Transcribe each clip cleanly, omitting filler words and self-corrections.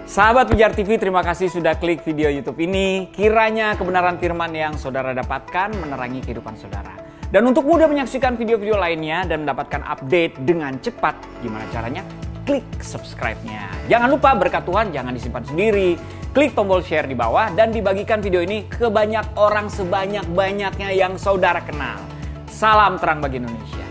Sahabat Pijar TV, terima kasih sudah klik video YouTube ini. Kiranya kebenaran firman yang saudara dapatkan menerangi kehidupan saudara. Dan untuk mudah menyaksikan video-video lainnya dan mendapatkan update dengan cepat, gimana caranya? Klik subscribe-nya. Jangan lupa berkat Tuhan jangan disimpan sendiri. Klik tombol share di bawah dan dibagikan video ini ke banyak orang sebanyak-banyaknya yang saudara kenal. Salam terang bagi Indonesia.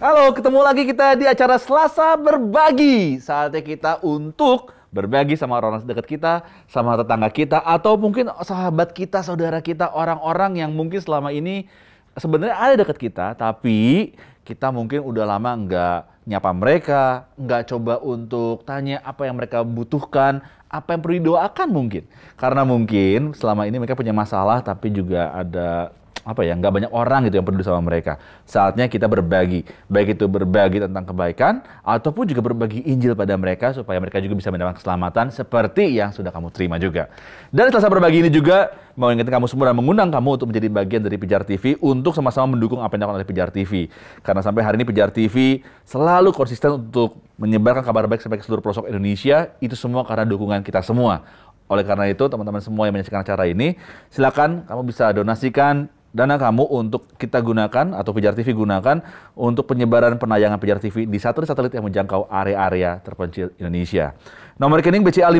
Halo, ketemu lagi kita di acara Selasa Berbagi. Saatnya kita untuk berbagi sama orang-orang dekat kita, sama tetangga kita, atau mungkin sahabat kita, saudara kita, orang-orang yang mungkin selama ini sebenarnya ada dekat kita, tapi kita mungkin udah lama nggak nyapa mereka, nggak coba untuk tanya apa yang mereka butuhkan, apa yang perlu didoakan mungkin. Karena mungkin selama ini mereka punya masalah, tapi juga ada nggak banyak orang gitu yang peduli sama mereka. Saatnya kita berbagi, baik itu berbagi tentang kebaikan ataupun juga berbagi Injil pada mereka supaya mereka juga bisa mendapatkan keselamatan seperti yang sudah kamu terima juga. Dan Selasa Berbagi ini juga mau ingetin kamu semua dan mengundang kamu untuk menjadi bagian dari Pijar TV untuk sama-sama mendukung apa yang dilakukan oleh Pijar TV. Karena sampai hari ini Pijar TV selalu konsisten untuk menyebarkan kabar baik sampai ke seluruh pelosok Indonesia. Itu semua karena dukungan kita semua. Oleh karena itu, teman-teman semua yang menyaksikan acara ini, silakan kamu bisa donasikan dana kamu untuk kita gunakan atau Pijar TV gunakan untuk penyebaran penayangan Pijar TV di satelit-satelit yang menjangkau area-area terpencil Indonesia. Nomor rekening BCA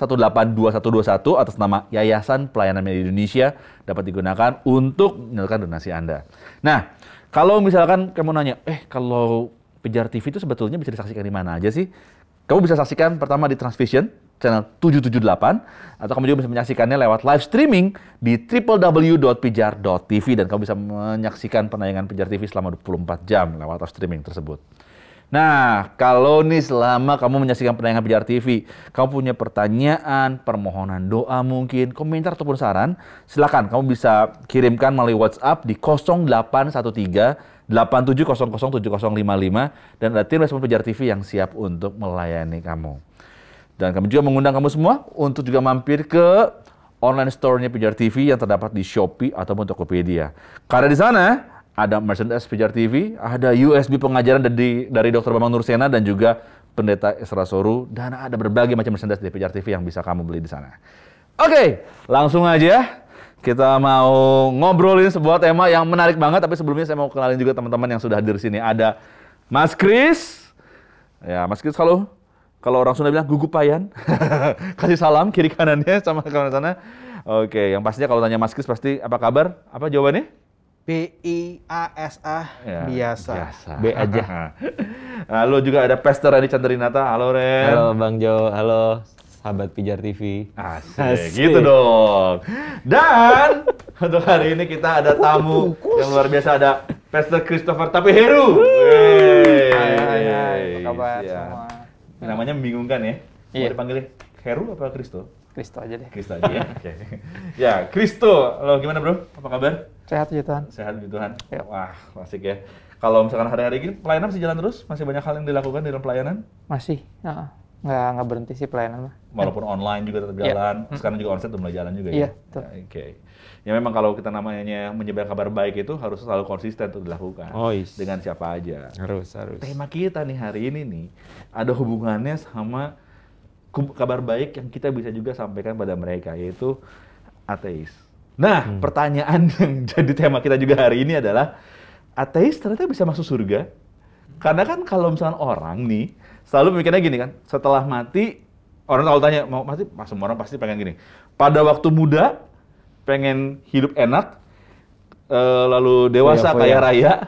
5055-182121 atas nama Yayasan Pelayanan Media Indonesia dapat digunakan untuk menyalurkan donasi Anda. Nah, kalau misalkan kamu nanya, kalau Pijar TV itu sebetulnya bisa disaksikan di mana aja sih? Kamu bisa saksikan pertama di Transvision channel 778 atau kamu juga bisa menyaksikannya lewat live streaming di www.pijar.tv dan kamu bisa menyaksikan penayangan Pijar TV selama 24 jam lewat live streaming tersebut. Nah, kalau nih selama kamu menyaksikan penayangan Pijar TV, kamu punya pertanyaan, permohonan doa mungkin, komentar ataupun saran, silakan kamu bisa kirimkan melalui WhatsApp di 0813 87007055 dan ada tim respon Pijar TV yang siap untuk melayani kamu. Dan kami juga mengundang kamu semua untuk juga mampir ke online store-nya Pijar TV yang terdapat di Shopee ataupun Tokopedia. Karena di sana ada merchandise Pijar TV, ada USB pengajaran dari Dr. Bambang Nursena dan juga Pendeta Esra Soru, dan ada berbagai macam merchandise dari Pijar TV yang bisa kamu beli di sana. Oke, langsung aja. Kita mau ngobrolin sebuah tema yang menarik banget, tapi sebelumnya saya mau kenalin juga teman-teman yang sudah hadir di sini. Ada Mas Kris. Ya, Mas Kris, kalau orang Sunda bilang gugupayan. Kasih salam kiri kanannya sama kawan sana. Oke, yang pastinya kalau tanya Mas Kris pasti apa kabar? Apa jawabannya? BIASA ya, biasa. B aja. Lalu juga ada Pastor Randy Chandrinata. Halo Ren. Halo Bang Jo, halo sahabat Pijar TV. Asik, gitu dong. Dan untuk hari ini kita ada tamu yang luar biasa, ada Pastor Christopher Tapiheru. Hai, apa kabar semua? Namanya membingungkan ya? Iya. Mau dipanggil Heru apa Kristo? Kristo aja deh. Kristo aja ya? Oke. Ya, Kristo. Halo, gimana bro? Apa kabar? Sehat puji Tuhan. Sehat puji Tuhan. Yuk. Wah, asik ya. Kalau misalkan hari-hari ini pelayanan masih jalan terus? Masih banyak hal yang dilakukan di dalam pelayanan? Masih. Nggak berhenti sih pelayanan mah. Walaupun online juga tetap jalan. Sekarang juga onsite udah mulai jalan juga Iya, ya? betul. Ya, oke. Ya memang kalau kita namanya menyebar kabar baik itu harus selalu konsisten untuk dilakukan. Oh, is. Dengan siapa aja. Harus. Tema kita nih hari ini nih ada hubungannya sama kabar baik yang kita bisa juga sampaikan pada mereka, yaitu ateis. Nah, pertanyaan yang jadi tema kita juga hari ini adalah ateis ternyata bisa masuk surga? Karena kan kalau misalnya orang nih selalu mikirnya gini kan, setelah mati orang kalau tanya mau mati, semua orang pasti pengen gini. Pada waktu muda pengen hidup enak, lalu dewasa kaya raya,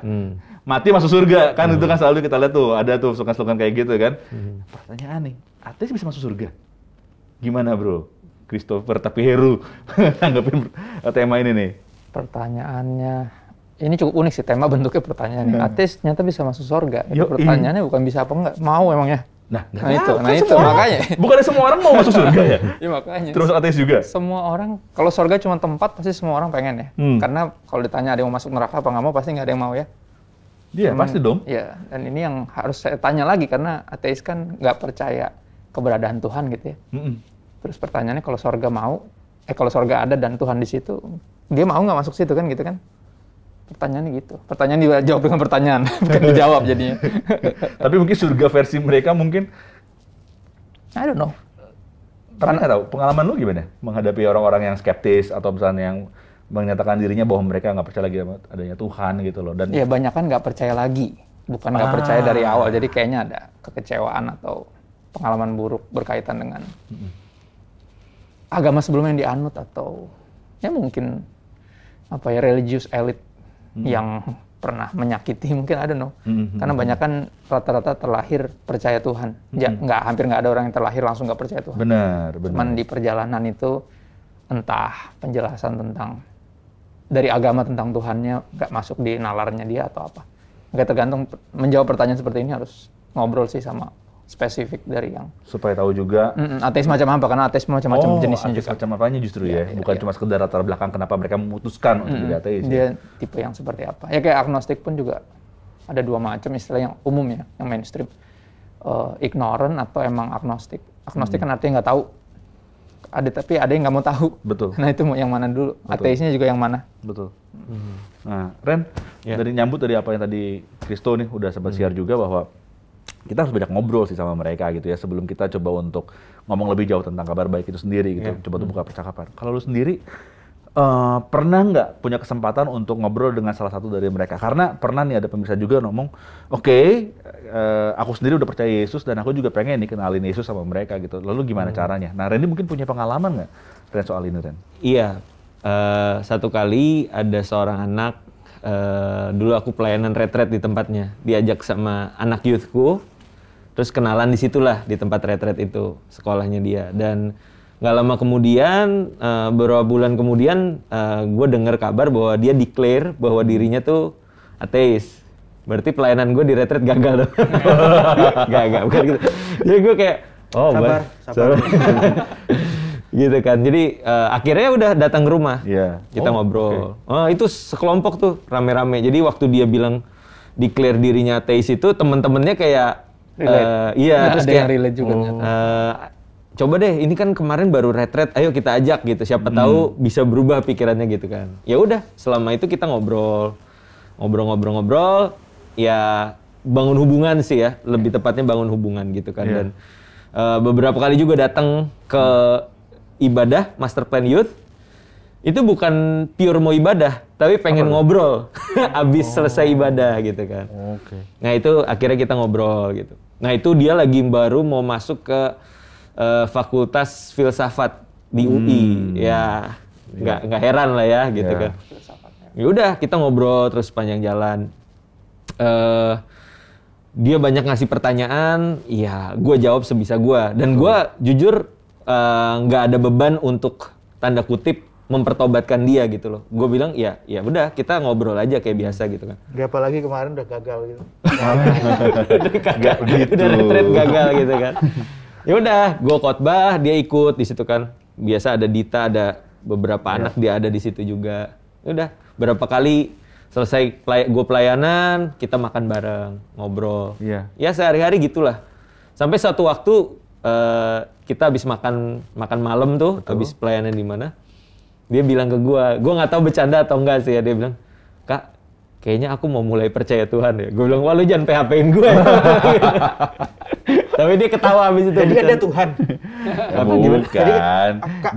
mati masuk surga kan. Itu kan selalu kita lihat tuh, ada tuh slogan-slogan kayak gitu kan. Pertanyaan nih, ateis bisa masuk surga? Gimana bro? Christopher Tapiheru tanggapin tema ini nih. Pertanyaannya, ini cukup unik sih tema bentuknya pertanyaannya. Ateis ternyata bisa masuk surga. Pertanyaannya bukan bisa apa enggak, mau emangnya. Nah, nggak Nah itu, tahu. nah Kan itu semua orang- makanya. Bukannya semua orang mau masuk surga ya? Ya makanya. Terus ateis juga? Semua orang, kalau surga cuma tempat, pasti semua orang pengen ya. Karena kalau ditanya ada yang mau masuk neraka apa nggak mau, pasti nggak ada yang mau ya. Iya, pasti dong. Ya, dan ini yang harus saya tanya lagi, karena ateis kan nggak percaya keberadaan Tuhan gitu ya. Mm-mm. Terus pertanyaannya kalau surga mau, kalau surga ada dan Tuhan di situ, dia mau nggak masuk situ kan gitu kan? Pertanyaannya gitu. Pertanyaan dijawab dengan pertanyaan, bukan dijawab jadinya. Tapi mungkin surga versi mereka mungkin, I don't know. tapi nggak tahu, pengalaman lu gimana? Menghadapi orang-orang yang skeptis atau misalnya yang menyatakan dirinya bahwa mereka nggak percaya lagi sama adanya Tuhan gitu loh. Dan Ya banyak kan nggak percaya lagi, bukan nggak percaya dari awal. Jadi kayaknya ada kekecewaan atau pengalaman buruk berkaitan dengan agama sebelumnya yang dianut, atau ya mungkin apa ya, religious elite yang pernah menyakiti mungkin, I don't know. Karena banyak kan rata-rata terlahir percaya Tuhan. Ya, hampir nggak ada orang yang terlahir langsung nggak percaya Tuhan. benar. Cuman di perjalanan itu entah penjelasan tentang dari agama tentang Tuhannya nggak masuk di nalarnya dia atau apa. Nggak tergantung. Menjawab pertanyaan seperti ini harus ngobrol sih sama spesifik dari yang Supaya tahu juga. ateis macam apa, karena ateis macam-macam jenisnya ateis juga. macam apanya justru ya, bukan cuma sekedar latar belakang kenapa mereka memutuskan untuk jadi ateis. Ya. Dia tipe yang seperti apa. Ya kayak agnostik pun juga ada dua macam istilah yang umum ya, yang mainstream. Ignorant atau emang agnostik. Agnostik kan artinya nggak tahu. Tapi ada yang nggak mau tahu. Betul. Nah itu mau yang mana dulu? Ateisnya juga yang mana? Betul. Nah, Ren, dari nyambut dari apa yang tadi Kristo nih udah sempat share juga, bahwa kita harus banyak ngobrol sih sama mereka gitu ya, sebelum kita coba untuk ngomong lebih jauh tentang kabar baik itu sendiri gitu. Coba tuh buka percakapan. Kalau lu sendiri pernah nggak punya kesempatan untuk ngobrol dengan salah satu dari mereka? Karena pernah nih ada pemirsa juga ngomong, oke, aku sendiri udah percaya Yesus dan aku juga pengen nih kenalin Yesus sama mereka gitu. Lalu gimana caranya? Nah, Randy mungkin punya pengalaman nggak Ren soal ini, Ren? Iya, satu kali ada seorang anak, dulu aku pelayanan retret di tempatnya, diajak sama anak youthku, terus kenalan di situlah di tempat retret itu, sekolahnya dia. Dan nggak lama kemudian, beberapa bulan kemudian, gue dengar kabar bahwa dia declare bahwa dirinya tuh ateis. Berarti pelayanan gue di retret gagal dong. Gak, bukan gitu. Jadi gue kayak, oh, sabar. Gitu kan. Jadi akhirnya udah datang ke rumah. Iya. Kita ngobrol. Itu sekelompok tuh rame-rame. Jadi waktu dia bilang declare dirinya ateis itu, temen-temennya kayak iya, terus ada kayak yang relate juga. coba deh, ini kan kemarin baru retret, ayo kita ajak gitu. Siapa tahu bisa berubah pikirannya gitu kan. Ya udah, selama itu kita ngobrol, ya bangun hubungan sih ya, lebih tepatnya bangun hubungan gitu kan. Dan beberapa kali juga datang ke ibadah Master Plan Youth. Itu bukan pure mau ibadah, tapi pengen ngobrol abis selesai ibadah gitu kan. Oke. Nah itu akhirnya kita ngobrol gitu. Nah itu dia lagi baru mau masuk ke Fakultas Filsafat di UI. Ya nggak heran lah ya gitu kan. Ya udah kita ngobrol terus panjang jalan. Dia banyak ngasih pertanyaan, ya gue jawab sebisa gue. Dan gue jujur nggak ada beban untuk tanda kutip mempertobatkan dia gitu loh. Gue bilang ya udah kita ngobrol aja kayak biasa gitu kan. Gak apalagi kemarin udah gagal gitu. Gak begitu. Udah retret gagal gitu kan. Ya udah, gue khotbah, dia ikut di situ kan. Biasa ada Dita, ada beberapa anak dia ada di situ juga. Ya udah, berapa kali selesai gue pelayanan, kita makan bareng, ngobrol. Iya. Ya sehari-hari gitulah. Sampai suatu waktu kita habis makan malam tuh, habis pelayanan di mana. Dia bilang ke gue nggak tahu bercanda atau enggak sih ya, dia bilang, "Kak, kayaknya aku mau mulai percaya Tuhan ya." Gue bilang, "Wah, lu jangan PHP-in gue." Tapi dia ketawa habis itu. Jadi ada Tuhan. Bukan.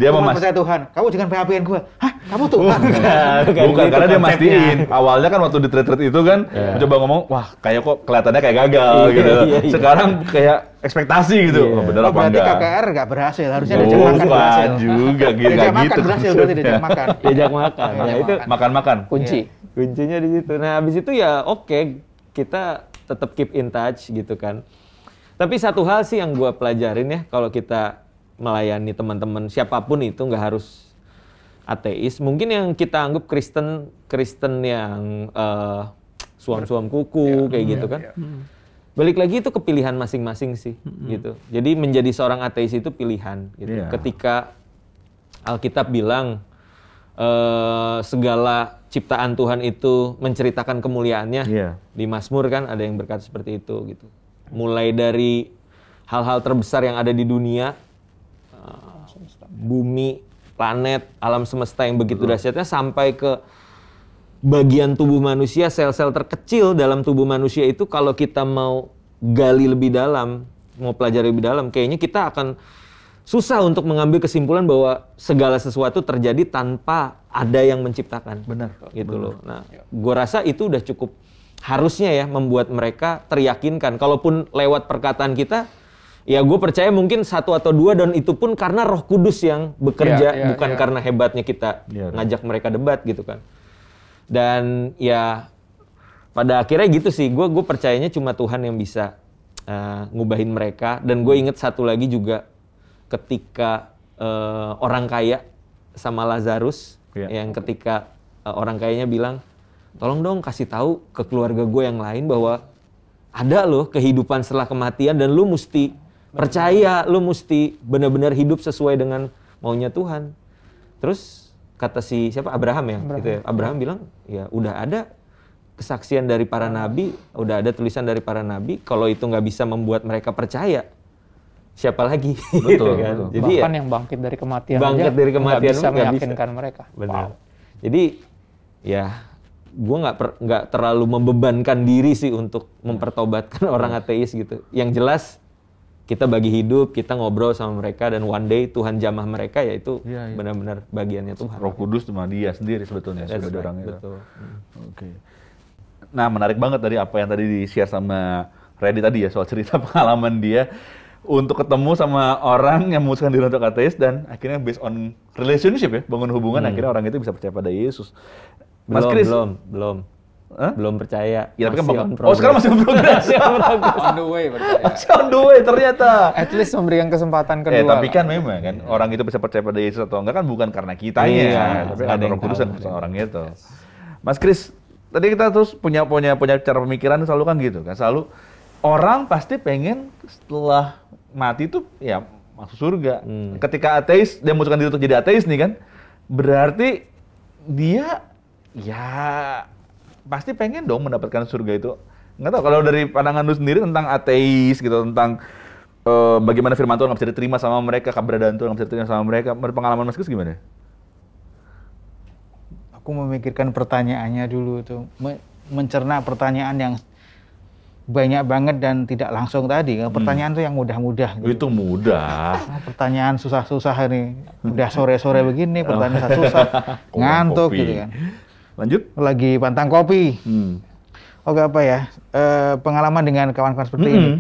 Dia mau mau percaya Tuhan. Kamu jangan PHP-in gue. Hah? Kamu Tuhan? Bukan, karena dia mastiin. Awalnya kan waktu di retret itu kan mencoba ngomong, wah kayak kok kelihatannya kayak gagal gitu. Sekarang kayak ekspektasi gitu. Oh, bener apa berarti enggak? KKR nggak berhasil. Harusnya diajak makan berhasil. Bukan juga gitu. Diajak makan Gitu. berhasil berarti diajak makan. Diajak makan. Diajak Nah, itu makan. Makan-makan. Kunci. kuncinya di situ. Nah, habis itu ya oke, kita tetap keep in touch gitu kan. Tapi satu hal sih yang gue pelajarin ya, kalau kita melayani teman-teman siapapun itu, nggak harus ateis. Mungkin yang kita anggap Kristen yang suam-suam kuku kayak gitu kan. balik lagi itu kepilihan masing-masing sih, gitu. Jadi menjadi seorang ateis itu pilihan, gitu. Iya. Ketika Alkitab bilang segala ciptaan Tuhan itu menceritakan kemuliaannya, Iya. di Mazmur kan ada yang berkata seperti itu, gitu. Mulai dari hal-hal terbesar yang ada di dunia, bumi, planet, alam semesta yang begitu dahsyatnya, sampai ke bagian tubuh manusia, sel-sel terkecil dalam tubuh manusia itu, kalau kita mau gali lebih dalam, mau pelajari lebih dalam, kayaknya kita akan susah untuk mengambil kesimpulan bahwa segala sesuatu terjadi tanpa ada yang menciptakan. Benar. Gitu loh. Nah, gua rasa itu udah cukup harusnya ya membuat mereka teryakinkan. Kalaupun lewat perkataan kita, ya gue percaya mungkin 1 atau 2, dan itu pun karena Roh Kudus yang bekerja, bukan karena hebatnya kita ngajak mereka debat gitu kan. Dan ya pada akhirnya gitu sih, gue percayanya cuma Tuhan yang bisa ngubahin mereka. Dan gue inget satu lagi juga, ketika orang kaya sama Lazarus, yang ketika orang kayanya bilang, tolong dong kasih tahu ke keluarga gue yang lain bahwa ada loh kehidupan setelah kematian, dan lu mesti percaya, lu mesti benar-benar hidup sesuai dengan maunya Tuhan. Terus kata si siapa, Abraham ya, gitu ya. Abraham bilang, ya udah ada kesaksian dari para nabi, udah ada tulisan dari para nabi. Kalau itu nggak bisa membuat mereka percaya, siapa lagi? Betul, Gitu kan. betul. Jadi Bahkan ya, yang bangkit dari kematian bangkit aja dari kematian nggak bisa nggak bisa. meyakinkan mereka. benar. Jadi ya gue nggak terlalu membebankan diri sih untuk mempertobatkan orang ateis gitu. Yang jelas kita bagi hidup, kita ngobrol sama mereka, dan one day Tuhan jamah mereka, yaitu benar-benar bagiannya Tuhan. Roh Kudus cuma dia sendiri sebetulnya sebagai orang itu. Betul. Oke. Nah, menarik banget tadi apa yang tadi di-share sama Reddy tadi ya, soal cerita pengalaman dia untuk ketemu sama orang yang memutuskan diri untuk ateis, dan akhirnya based on relationship ya, bangun hubungan, akhirnya orang itu bisa percaya pada Yesus. Mas Kris, Belum percaya. ya, tapi kan Masih bangun. on progress. Sekarang masih on progress. On the way percaya. Masih on the way ternyata. At least memberikan kesempatan kedua. Tapi kan memang kan orang itu bisa percaya pada Yesus atau enggak kan bukan karena kitanya, Iya, tapi ada karena yang Roh Kudus tahu. dan orang itu. Mas Kris, tadi kita terus punya cara pemikiran selalu kan gitu kan, selalu orang pasti pengen setelah mati tuh ya masuk surga. Ketika ateis, dia memutuskan diri untuk jadi ateis nih kan, berarti dia ya pasti pengen dong mendapatkan surga itu. Nggak tahu kalau dari pandangan lu sendiri tentang ateis gitu, tentang bagaimana firman Tuhan nggak bisa diterima sama mereka, keberadaan Tuhan nggak bisa diterima sama mereka. Menurut pengalaman Mas Kris gimana? Aku memikirkan pertanyaannya dulu tuh, mencerna pertanyaan yang banyak banget dan tidak langsung tadi. Pertanyaan tuh yang mudah-mudah. Gitu. Itu mudah. Pertanyaan susah-susah ini, udah sore-sore begini, pertanyaan susah, ngantuk Kopi. gitu kan. Lanjut. Lagi pantang kopi. Oke, apa ya? Pengalaman dengan kawan-kawan seperti ini.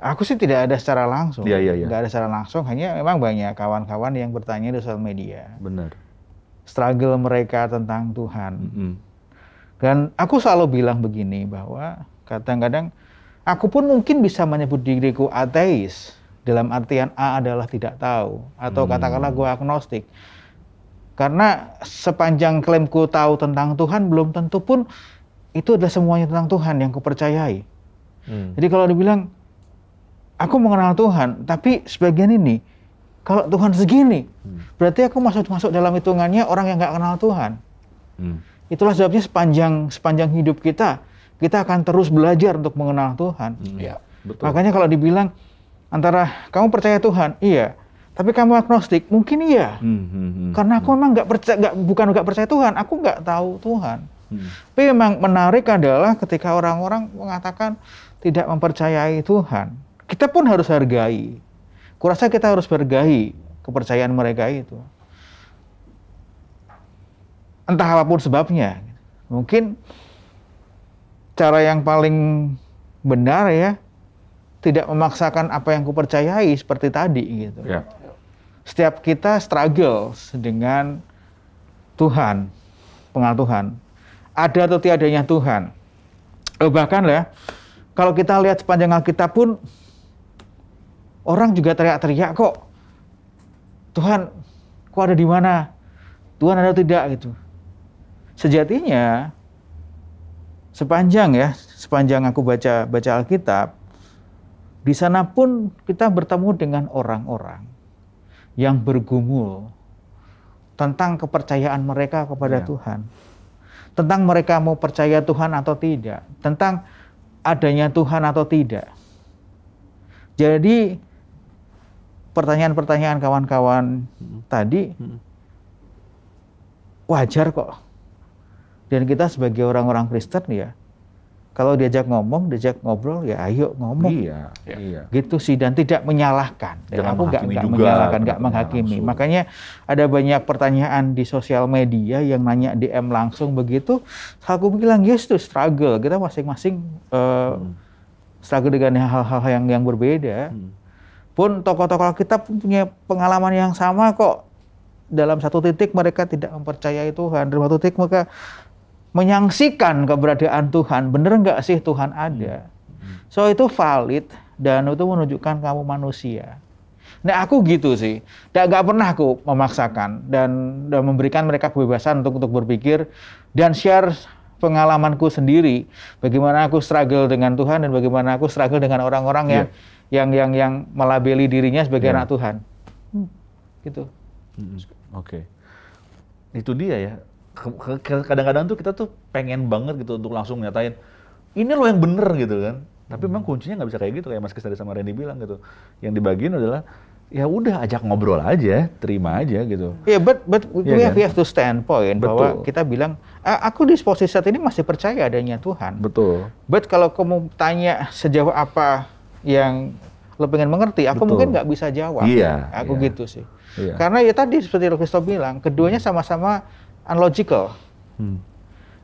Aku sih tidak ada secara langsung. Iya. Nggak ada secara langsung, hanya memang banyak kawan-kawan yang bertanya di sosial media. Benar. Struggle mereka tentang Tuhan. Dan aku selalu bilang begini, bahwa kadang-kadang aku pun mungkin bisa menyebut diriku ateis, dalam artian A adalah tidak tahu, atau katakanlah gue agnostik. Karena sepanjang klaimku tahu tentang Tuhan, belum tentu pun itu adalah semuanya tentang Tuhan yang kupercayai. Jadi kalau dibilang, aku mengenal Tuhan, tapi sebagian ini, kalau Tuhan segini, berarti aku masuk dalam hitungannya orang yang nggak kenal Tuhan. Itulah sebabnya sepanjang hidup kita akan terus belajar untuk mengenal Tuhan. Betul. Makanya kalau dibilang, antara kamu percaya Tuhan, iya. Tapi kamu agnostik, mungkin iya. Karena aku memang bukan nggak percaya Tuhan, aku nggak tahu Tuhan. Tapi memang menarik adalah ketika orang-orang mengatakan tidak mempercayai Tuhan. Kita pun harus hargai. Kurasa kita harus hargai kepercayaan mereka itu. Entah apapun sebabnya. Mungkin cara yang paling benar ya, tidak memaksakan apa yang kupercayai seperti tadi gitu. Ya. Setiap kita struggle dengan Tuhan, pengenal Tuhan. Ada atau tiadanya Tuhan. Bahkan ya, kalau kita lihat sepanjang Alkitab pun, orang juga teriak-teriak kok, Tuhan, kok ada di mana? Tuhan ada atau tidak gitu. Sejatinya, sepanjang aku baca Alkitab, Di sana pun kita bertemu dengan orang-orang yang bergumul tentang kepercayaan mereka kepada Tuhan. Tentang mereka mau percaya Tuhan atau tidak. Tentang adanya Tuhan atau tidak. Jadi pertanyaan-pertanyaan kawan-kawan tadi wajar kok. Dan kita sebagai orang-orang Kristen ya, kalau diajak ngomong, diajak ngobrol, ya ayo ngomong. Iya. Gitu sih, dan tidak menyalahkan. Dan Jangan aku nggak menghakimi juga, menyalahkan, nggak pendapatnya menghakimi. langsung. Makanya ada banyak pertanyaan di sosial media yang nanya DM langsung begitu. Aku bilang, yes tuh struggle. Kita masing-masing struggle dengan hal-hal yang berbeda. Pun tokoh-tokoh kita punya pengalaman yang sama kok. Dalam satu titik mereka tidak mempercayai Tuhan. Dalam satu titik mereka menyaksikan keberadaan Tuhan. Bener nggak sih Tuhan ada? So itu valid dan itu menunjukkan kamu manusia. Nah aku gitu sih. Nggak pernah aku memaksakan dan memberikan mereka kebebasan untuk berpikir dan share pengalamanku sendiri. Bagaimana aku struggle dengan Tuhan dan bagaimana aku struggle dengan orang-orang yang melabeli dirinya sebagai anak Tuhan. Gitu. Oke. Itu dia ya. Kadang-kadang tuh kita tuh pengen banget gitu untuk langsung nyatain ini lo yang bener gitu kan. Tapi memang kuncinya nggak bisa kayak gitu kayak Mas Kris tadi sama Randy bilang gitu. Yang dibagiin adalah ya udah ajak ngobrol aja, terima aja gitu. Yeah, but we kan? have to standpoint bahwa kita bilang aku di posisi saat ini masih percaya adanya Tuhan. Betul. But kalau kamu tanya sejauh apa yang lo pengen mengerti, aku mungkin nggak bisa jawab. Iya. Aku gitu sih. Iya. Karena ya tadi seperti Kristo bilang, keduanya sama-sama unlogical.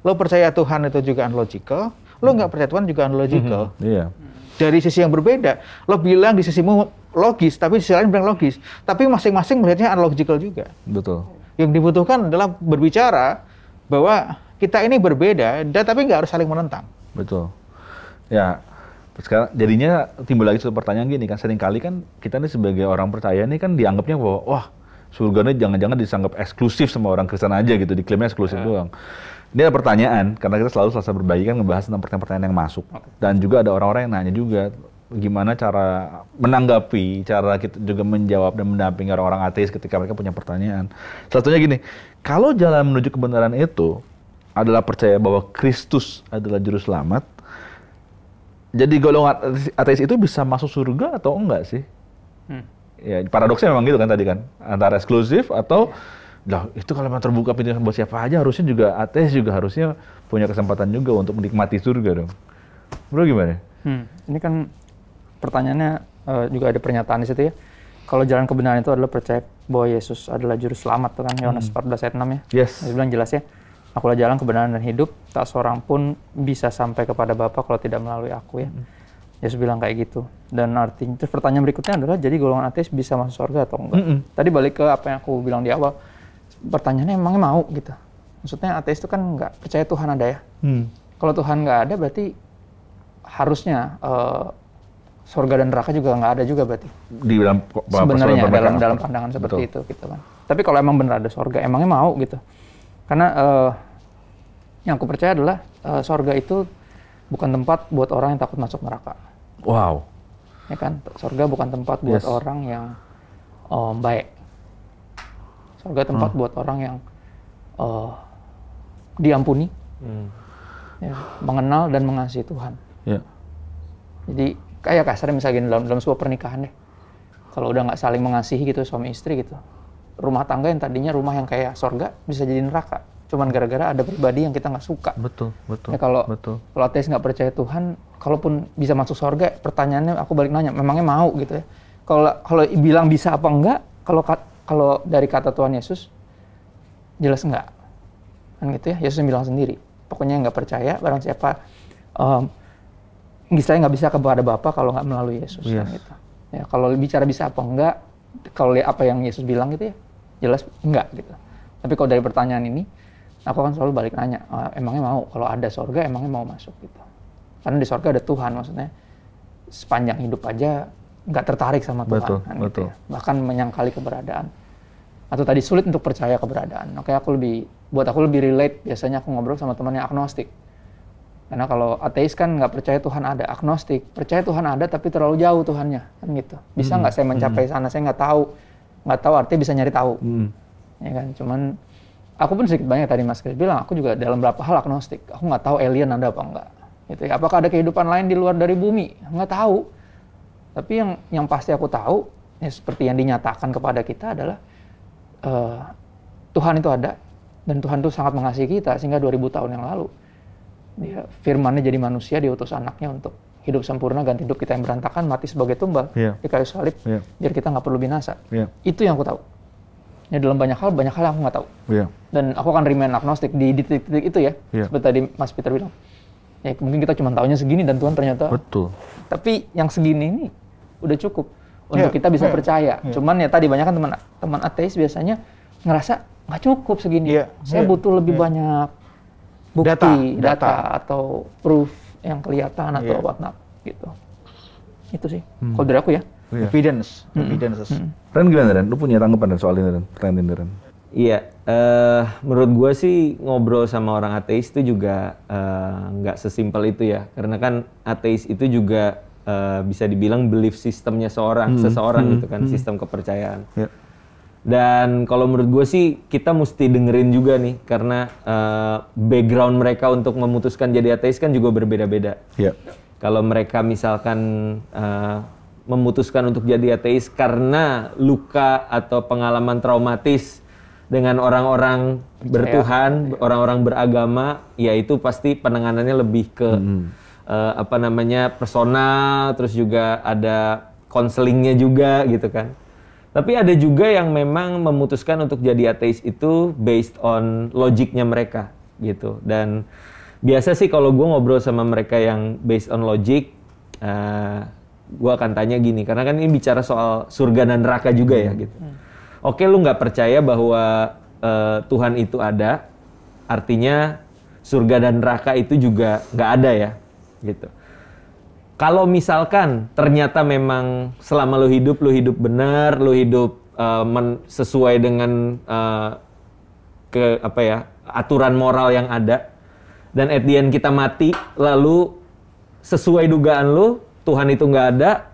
Lo percaya Tuhan itu juga unlogical, lo nggak percaya Tuhan juga unlogical. Iya. Dari sisi yang berbeda, lo bilang di sisimu logis, tapi di sisi lain bilang logis. Tapi masing-masing melihatnya unlogical juga. Betul. Yang dibutuhkan adalah berbicara bahwa kita ini berbeda, dan tapi nggak harus saling menentang. Betul. Ya, sekarang jadinya timbul lagi satu pertanyaan gini kan, seringkali kan kita nih sebagai orang percaya nih kan dianggapnya bahwa wah surga ini jangan-jangan disanggap eksklusif sama orang Kristen aja gitu, diklaimnya eksklusif doang. Ini ada pertanyaan, karena kita selalu selasa berbagi kan ngebahas tentang pertanyaan-pertanyaan yang masuk. Dan juga ada orang-orang yang nanya juga, gimana cara menanggapi, cara kita juga menjawab dan mendampingi orang-orang ateis ketika mereka punya pertanyaan. Salah satunya gini, kalau jalan menuju kebenaran itu adalah percaya bahwa Kristus adalah juru selamat, jadi golongan ateis itu bisa masuk surga atau enggak sih? Ya, paradoksnya memang gitu kan tadi kan, antara eksklusif atau lah itu kalau memang terbuka pintu buat siapa aja, harusnya juga ateis juga harusnya punya kesempatan juga untuk menikmati surga dong. Bro gimana? Ini kan pertanyaannya juga ada pernyataan di situ ya. Kalau jalan kebenaran itu adalah percaya bahwa Yesus adalah juru selamat, tuh kan Yohanes 14 ayat 6 ya. Yes. Dia bilang jelas ya. Akulah jalan kebenaran dan hidup, tak seorang pun bisa sampai kepada Bapa kalau tidak melalui aku ya. Yesus bilang kayak gitu. Dan artinya, terus pertanyaan berikutnya adalah jadi golongan ateis bisa masuk surga atau enggak? Tadi balik ke apa yang aku bilang di awal. Pertanyaannya emangnya mau gitu. Maksudnya ateis itu kan nggak percaya Tuhan ada ya. Kalau Tuhan nggak ada berarti harusnya surga dan neraka juga nggak ada juga berarti. Di dalam sebenarnya dalam pandangan seperti itu gitu kan. Tapi kalau emang benar ada surga, emangnya mau gitu. Karena yang aku percaya adalah surga itu bukan tempat buat orang yang takut masuk neraka. Wow. Ya kan, surga bukan tempat buat orang yang baik. Surga tempat buat orang yang diampuni, ya, mengenal dan mengasihi Tuhan. Yeah. Jadi kayak kasarnya misalnya dalam sebuah pernikahan deh, kalau udah nggak saling mengasihi gitu suami istri gitu, rumah tangga yang tadinya rumah yang kayak surga bisa jadi neraka. Cuman gara-gara ada pribadi yang kita nggak suka. Betul. Ya, kalau ateis nggak percaya Tuhan, kalaupun bisa masuk surga, pertanyaannya aku balik nanya, memangnya mau gitu ya? Kalau bilang bisa apa enggak? Kalau dari kata Tuhan Yesus, jelas enggak. Kan gitu ya, Yesus bilang sendiri. Pokoknya nggak percaya, barang siapa, saya nggak bisa kepada Bapa kalau nggak melalui Yesus. Kan gitu. Ya, kalau bicara bisa apa enggak, kalau apa yang Yesus bilang gitu ya, jelas enggak gitu. Tapi kalau dari pertanyaan ini, aku akan selalu balik nanya, emangnya mau? Kalau ada surga, emangnya mau masuk gitu. Karena di surga ada Tuhan, maksudnya sepanjang hidup aja nggak tertarik sama Tuhan. Gitu ya. Bahkan menyangkali keberadaan. Atau tadi sulit untuk percaya keberadaan. Oke, buat aku lebih relate, biasanya aku ngobrol sama teman yang agnostik. Karena kalau ateis kan nggak percaya Tuhan ada, agnostik percaya Tuhan ada tapi terlalu jauh Tuhannya, kan gitu. Bisa nggak saya mencapai sana? Saya nggak tahu artinya bisa nyari tahu, ya kan. Cuman aku pun sedikit banyak tadi Mas Chris bilang, aku juga dalam beberapa hal agnostik. Aku nggak tahu alien ada apa enggak. Gitu ya. Apakah ada kehidupan lain di luar dari bumi? Nggak tahu. Tapi yang pasti aku tahu, ya seperti yang dinyatakan kepada kita adalah Tuhan itu ada, dan Tuhan itu sangat mengasihi kita sehingga 2000 tahun yang lalu Dia firman-Nya jadi manusia, Dia utus anaknya untuk hidup sempurna, ganti hidup kita yang berantakan, mati sebagai tumbal di kayu salib, biar kita nggak perlu binasa. Itu yang aku tahu. Ya dalam banyak hal aku nggak tahu. Dan aku akan remain agnostik di titik-titik itu ya. Seperti tadi Mas Peter bilang. Ya mungkin kita cuma taunya segini dan Tuhan ternyata. Betul. Tapi yang segini ini udah cukup untuk kita bisa percaya. Cuman ya tadi banyak kan teman ateis biasanya ngerasa nggak cukup segini. Saya butuh lebih banyak bukti, data atau proof yang kelihatan atau whatnot gitu. Itu sih. Kalau dari aku ya. Evidence. Ren gimana Ren? Lu punya tanggapan soal ini Ren? Pertanyaan ini Ren? Iya, menurut gue sih ngobrol sama orang ateis itu juga nggak sesimpel itu ya. Karena kan ateis itu juga bisa dibilang belief sistemnya seseorang gitu kan, sistem kepercayaan. Dan kalau menurut gue sih kita mesti dengerin juga nih, karena background mereka untuk memutuskan jadi ateis kan juga berbeda-beda. Kalau mereka misalkan memutuskan untuk jadi ateis karena luka atau pengalaman traumatis dengan orang-orang bertuhan, orang-orang beragama, ya itu pasti penanganannya lebih ke personal, terus juga ada konselingnya juga gitu kan. Tapi ada juga yang memang memutuskan untuk jadi ateis itu based on logiknya mereka gitu. Dan biasa sih kalau gue ngobrol sama mereka yang based on logic, gue akan tanya gini, karena kan ini bicara soal surga dan neraka juga ya gitu. Oke, lu nggak percaya bahwa Tuhan itu ada, artinya surga dan neraka itu juga nggak ada ya gitu. Kalau misalkan ternyata memang selama lu hidup benar, lu hidup sesuai dengan aturan moral yang ada, dan at the end kita mati, lalu sesuai dugaan lu, Tuhan itu nggak ada,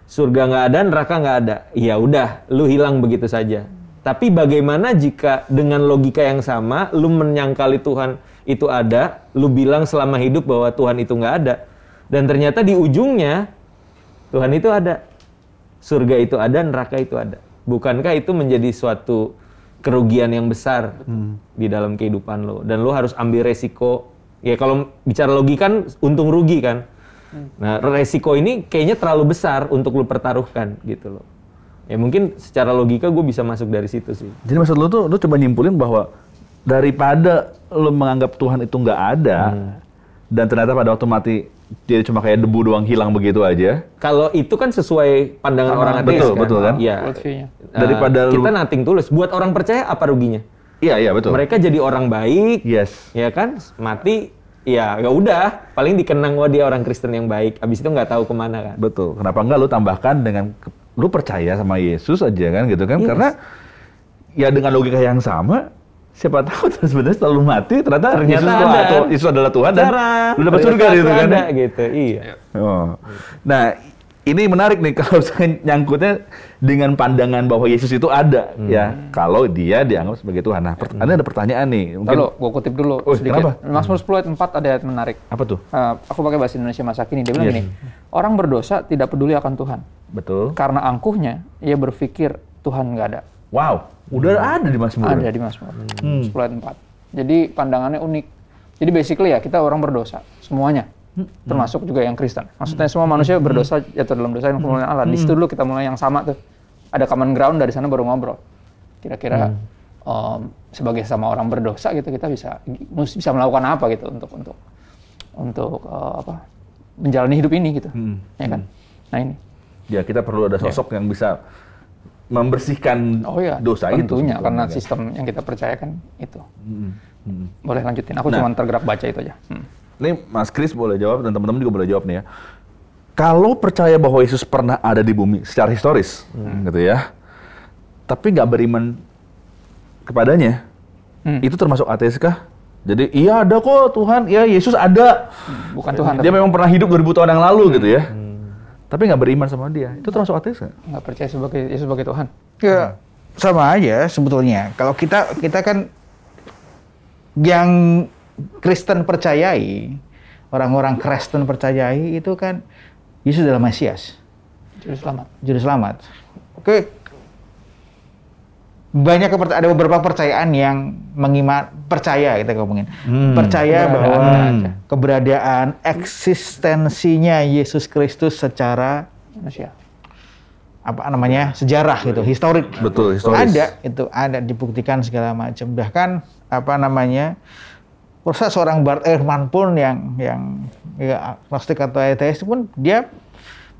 surga nggak ada, neraka nggak ada, ya udah, lu hilang begitu saja. Tapi bagaimana jika dengan logika yang sama, lu menyangkali Tuhan itu ada, lu bilang selama hidup bahwa Tuhan itu nggak ada, dan ternyata di ujungnya Tuhan itu ada, surga itu ada, neraka itu ada. Bukankah itu menjadi suatu kerugian yang besar di dalam kehidupan lo? Dan lo harus ambil resiko. Ya kalau bicara logika kan untung rugi kan. Nah resiko ini kayaknya terlalu besar untuk lo pertaruhkan gitu loh. Ya mungkin secara logika gue bisa masuk dari situ sih. Jadi maksud lo tuh, lo coba nyimpulin bahwa daripada lo menganggap Tuhan itu nggak ada, dan ternyata pada waktu mati dia cuma kayak debu doang hilang begitu aja. Kalau itu kan sesuai pandangan orang ateis kan. Betul kan? Iya. Daripada kita nothing tulus. Buat orang percaya apa ruginya? Iya betul. Mereka jadi orang baik. Ya kan? Mati ya udah, paling dikenang dia orang Kristen yang baik. Abis itu nggak tahu kemana kan. Betul. Kenapa nggak lu tambahkan dengan lu percaya sama Yesus aja kan gitu kan? Karena ya dengan logika yang sama, siapa tahu sebenarnya selalu mati, ternyata Yesus adalah Tuhan dan lu dapat surga gitu kan. Gitu. Iya. Nah, ini menarik nih kalau nyangkutnya dengan pandangan bahwa Yesus itu ada ya. Kalau dia dianggap sebagai Tuhan. Nah, ada pertanyaan nih. Mungkin gua kutip dulu sedikit. Kenapa? Mazmur 10 ayat 4 ada ayat menarik. Apa tuh? Aku pakai bahasa Indonesia masa kini. Dia bilang gini, orang berdosa tidak peduli akan Tuhan. Betul. Karena angkuhnya, ia berpikir Tuhan nggak ada. Wow, udah ada di Mazmur. Ada di Mazmur 10 ayat 4. Jadi pandangannya unik. Jadi basically ya kita orang berdosa semuanya, termasuk juga yang Kristen. Maksudnya semua manusia berdosa jatuh dalam dosa yang kemuliaan Allah. Di situ dulu kita mulai yang sama tuh. Ada common ground, dari sana baru ngobrol. Kira-kira sebagai sama orang berdosa gitu kita bisa melakukan apa gitu untuk menjalani hidup ini gitu, ya kan? Nah ini. Ya kita perlu ada sosok yang bisa membersihkan dosa itu. Tentunya karena sistem yang kita percayakan itu. Boleh lanjutin. Aku cuma tergerak baca itu aja. Ini Mas Chris boleh jawab dan teman-teman juga boleh jawab nih ya. Kalau percaya bahwa Yesus pernah ada di bumi secara historis, gitu ya, tapi nggak beriman kepadanya, itu termasuk ateis kah? Jadi iya ada kok Tuhan, ya Yesus ada. Bukan Tuhan. Dia memang pernah hidup 2000 tahun yang lalu gitu ya. Tapi nggak beriman sama dia. Itu termasuk ateis nggak? Nggak percaya sebagai Yesus sebagai Tuhan. Ya, sama aja sebetulnya. Kalau kita kan yang Kristen percayai, orang-orang Kristen percayai itu kan Yesus adalah Mesias, Juru selamat. Juru selamat. Oke, ada beberapa percayaan yang percaya kita ngomongin, percaya bahwa keberadaan eksistensinya Yesus Kristus secara Manusia. sejarah gitu, historik. Betul, historis. Ada dibuktikan segala macam. Bahkan proses seorang Bart Ehrman pun yang agnostik atau ateis pun dia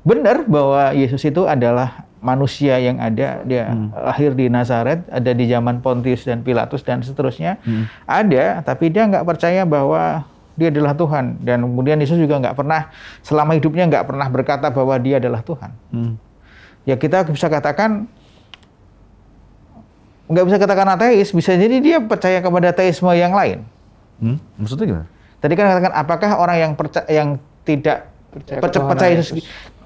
benar bahwa Yesus itu adalah manusia yang ada, dia lahir di Nazaret, ada di zaman Pontius dan Pilatus dan seterusnya, ada, tapi dia nggak percaya bahwa dia adalah Tuhan. Dan kemudian Yesus juga nggak pernah, selama hidupnya nggak pernah berkata bahwa dia adalah Tuhan. Ya kita bisa katakan, nggak bisa katakan ateis, bisa jadi dia percaya kepada teisme yang lain. Maksudnya gimana? Tadi kan katakan, apakah orang yang tidak percaya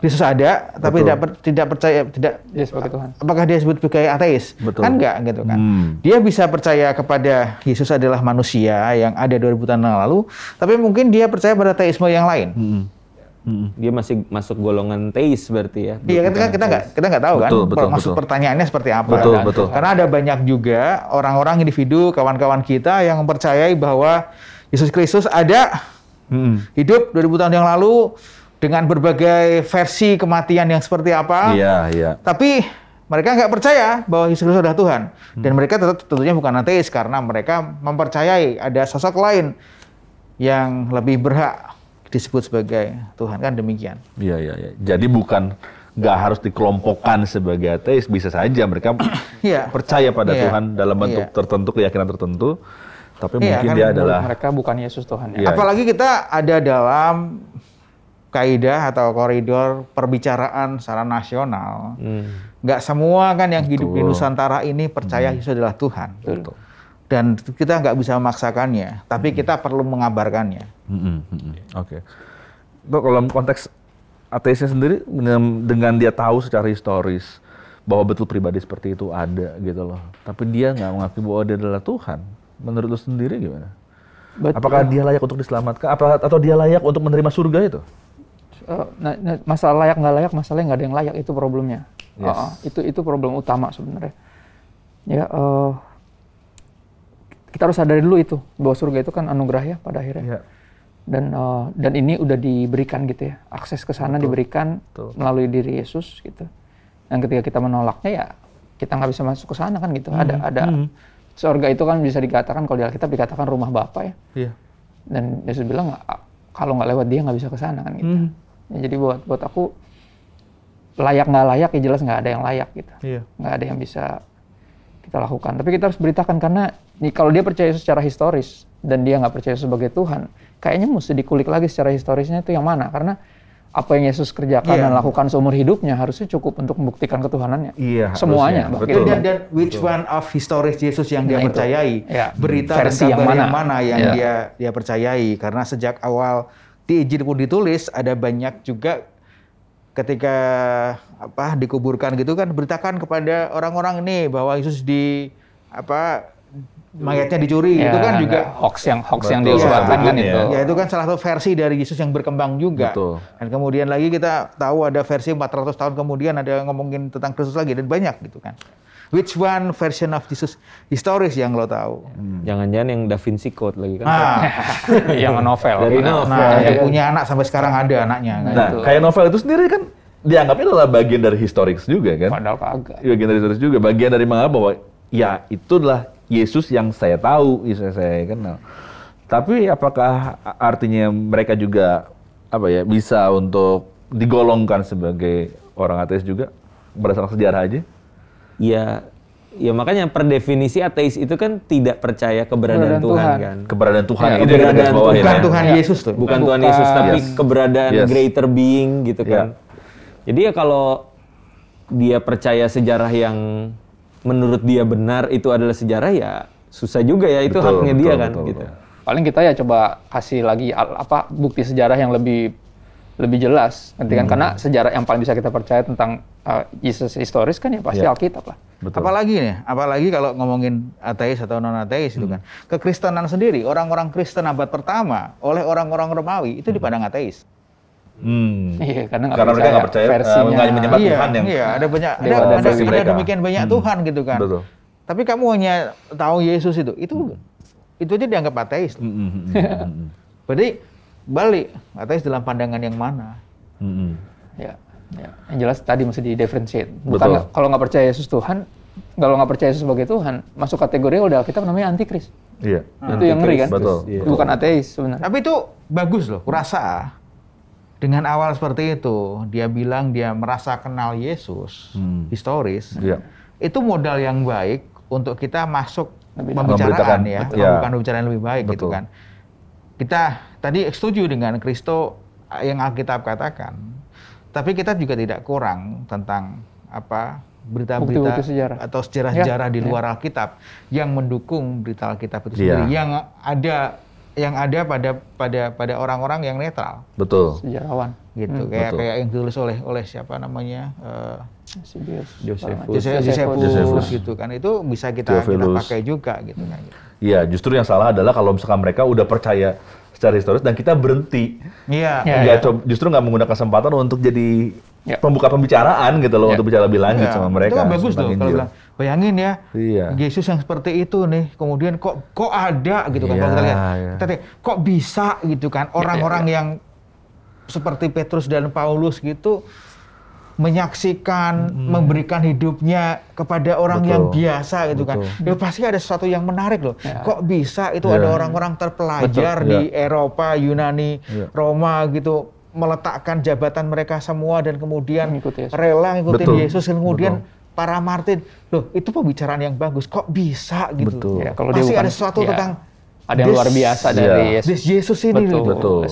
Yesus ada, tapi tidak percaya Dia sebagai Tuhan. Apakah dia disebut sebagai ateis? Betul. Kan enggak gitu kan. Dia bisa percaya kepada Yesus adalah manusia yang ada 2000 tahun yang lalu, tapi mungkin dia percaya pada teisme yang lain. Dia masih masuk golongan teis berarti ya. Iya, kita nggak tahu kan. Maksud pertanyaannya seperti apa. Betul. Karena ada banyak juga orang-orang individu, kawan-kawan kita yang mempercayai bahwa Yesus Kristus ada, hidup 2000 tahun yang lalu dengan berbagai versi kematian yang seperti apa. Iya. Tapi mereka nggak percaya bahwa Yesus Kristus adalah Tuhan. Dan mereka tentunya bukan ateis karena mereka mempercayai ada sosok lain yang lebih berhak disebut sebagai Tuhan, kan demikian. Iya. Jadi bukan nggak harus dikelompokkan sebagai ateis, bisa saja mereka percaya pada Tuhan dalam bentuk tertentu, keyakinan tertentu. Tapi mungkin kan dia adalah mereka bukan Yesus Tuhan. Ya. Apalagi kita ada dalam kaidah atau koridor perbicaraan secara nasional. Nggak semua kan yang hidup di Nusantara ini percaya Yesus adalah Tuhan. Betul. Dan kita nggak bisa memaksakannya, tapi kita perlu mengabarkannya. Oke. Kalau konteks ateisnya sendiri, dengan dia tahu secara historis bahwa betul pribadi seperti itu ada gitu loh, tapi dia nggak mengakui bahwa dia adalah Tuhan. Menurut lu sendiri gimana? Betul. Apakah dia layak untuk diselamatkan? Atau dia layak untuk menerima surga itu? Masalah layak nggak layak, masalahnya nggak ada yang layak, itu problemnya. Yes. Itu problem utama sebenarnya. Ya, kita harus sadari dulu itu bahwa surga itu kan anugerah ya pada akhirnya. Yeah. Dan ini udah diberikan gitu ya, akses ke sana diberikan melalui diri Yesus gitu. Dan ketika kita menolaknya ya kita nggak bisa masuk ke sana kan gitu. Ada surga itu kan bisa dikatakan kalau di Alkitab dikatakan rumah Bapa ya. Iya. Dan Yesus bilang kalau nggak lewat dia nggak bisa ke sana kan gitu. Ya, jadi buat aku layak nggak layak ya jelas nggak ada yang layak gitu. Iya. Nggak ada yang bisa kita lakukan. Tapi kita harus beritakan karena kalau dia percaya secara historis dan dia nggak percaya sebagai Tuhan, kayaknya mesti dikulik lagi secara historisnya itu yang mana. Karena apa yang Yesus kerjakan dan lakukan seumur hidupnya harusnya cukup untuk membuktikan ketuhanannya. Iya, semuanya. betul. Dan which one of historis Yesus yang dia percayai, berita versi dan kabar yang yang mana yang dia percayai. Karena sejak awal di Injil pun ditulis, ada banyak juga ketika dikuburkan gitu kan, beritakan kepada orang-orang ini bahwa Yesus mayatnya dicuri, itu kan juga hoax yang disebarkan kan itu. Ya itu kan salah satu versi dari Yesus yang berkembang juga. Betul. Dan kemudian lagi kita tahu ada versi 400 tahun kemudian ada yang ngomongin tentang Kristus lagi dan banyak gitu kan. Which one version of Jesus historis yang lo tahu? Jangan-jangan yang Da Vinci Code lagi kan? Yang novel. Dari novel. Yang punya anak sampai sekarang ada anaknya. Nah, kayak novel itu sendiri kan dianggapnya adalah bagian dari historis juga kan? Padahal kagak. Bagian dari historis juga, bagian dari mengapa bahwa ya itulah Yesus yang saya tahu, Yesus yang saya kenal. Tapi apakah artinya mereka juga bisa untuk digolongkan sebagai orang ateis juga berdasarkan sejarah aja? Ya makanya per definisi ateis itu kan tidak percaya keberadaan Tuhan kan. Keberadaan Tuhan Ya, itu keberadaan bawah Bukan ya. Tuhan Yesus tuh. Bukan Tuhan Yesus, tapi keberadaan greater being gitu kan. Jadi ya kalau dia percaya sejarah yang menurut dia benar itu adalah sejarah ya susah juga ya, itu haknya dia kan gitu. Paling kita ya coba kasih lagi bukti sejarah yang lebih jelas. Nanti kan karena sejarah yang paling bisa kita percaya tentang Yesus historis kan ya pasti Alkitab lah. Betul. Apalagi kalau ngomongin ateis atau non ateis itu kan. Kekristenan sendiri, orang-orang Kristen abad pertama oleh orang-orang Romawi itu dipandang ateis. Iya, karena mereka nggak percaya versinya. menyembah Tuhan yang ada demikian banyak Tuhan gitu kan. Betul. Tapi kamu hanya tahu Yesus itu aja dianggap ateis. Berarti balik, ateis dalam pandangan yang mana? Ya. Yang jelas tadi mesti di-differentiate. Bukan kalau nggak percaya Yesus Tuhan, kalau nggak percaya Yesus sebagai Tuhan, masuk kategori udah Alkitab namanya antikris. Iya. Itu yang ngeri kan? Betul. Bukan ateis sebenarnya. Tapi itu bagus loh, kurasa. Dengan awal seperti itu, dia bilang dia merasa kenal Yesus, historis. Iya. Itu modal yang baik untuk kita masuk Memberitakan, pembicaraan ya, bukan pembicaraan lebih baik gitu kan. Kita tadi setuju dengan Kristo yang Alkitab katakan, tapi kita juga tidak kurang tentang berita-berita atau sejarah-sejarah di luar Alkitab yang mendukung berita Alkitab itu sendiri, yang ada pada orang-orang yang netral. Betul. Sejarawan. Gitu, kayak yang ditulis oleh siapa namanya? Josephus gitu kan. Itu bisa kita pakai juga gitu kan. Iya, justru yang salah adalah kalau misalkan mereka udah percaya secara historis dan kita berhenti. Justru nggak menggunakan kesempatan untuk jadi pembuka pembicaraan gitu loh, untuk bicara lebih lanjut sama mereka. Itu kan bagus tuh kalau bilang, bayangin ya, Yesus yang seperti itu nih, kemudian kok ada gitu kan, kalau kita lihat, kok bisa gitu kan, orang-orang yang seperti Petrus dan Paulus gitu, menyaksikan, memberikan hidupnya kepada orang yang biasa gitu kan. Ya pasti ada sesuatu yang menarik loh. Kok bisa itu ada orang-orang terpelajar di Eropa, Yunani, Roma gitu, meletakkan jabatan mereka semua dan kemudian rela ngikutin Yesus, dan kemudian para martir. Loh, itu pembicaraan yang bagus. Kok bisa gitu. Ya, kalau pasti dia ada sesuatu tentang ada yang luar biasa dari Yesus ini. Betul.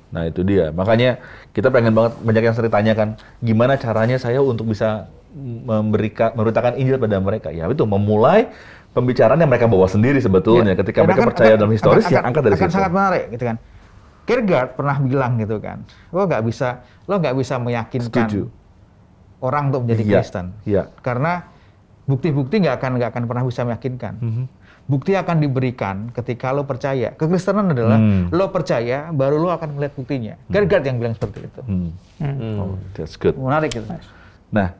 Nah itu dia, makanya kita pengen banget, banyak yang sering tanyakan, gimana caranya saya untuk bisa memberitakan Injil pada mereka? Ya itu, memulai pembicaraan yang mereka bawa sendiri sebetulnya, ketika mereka percaya dalam historis, yang angkat dari situ. Akan sangat menarik gitu kan. Kierkegaard pernah bilang gitu kan, lo nggak bisa meyakinkan orang untuk menjadi Kristen, karena bukti-bukti nggak akan pernah bisa meyakinkan. Bukti akan diberikan ketika lo percaya. Kekristenan adalah lo percaya, baru lo akan melihat buktinya. Kierkegaard yang bilang seperti itu. Oh, that's good. Menarik gitu. Nah,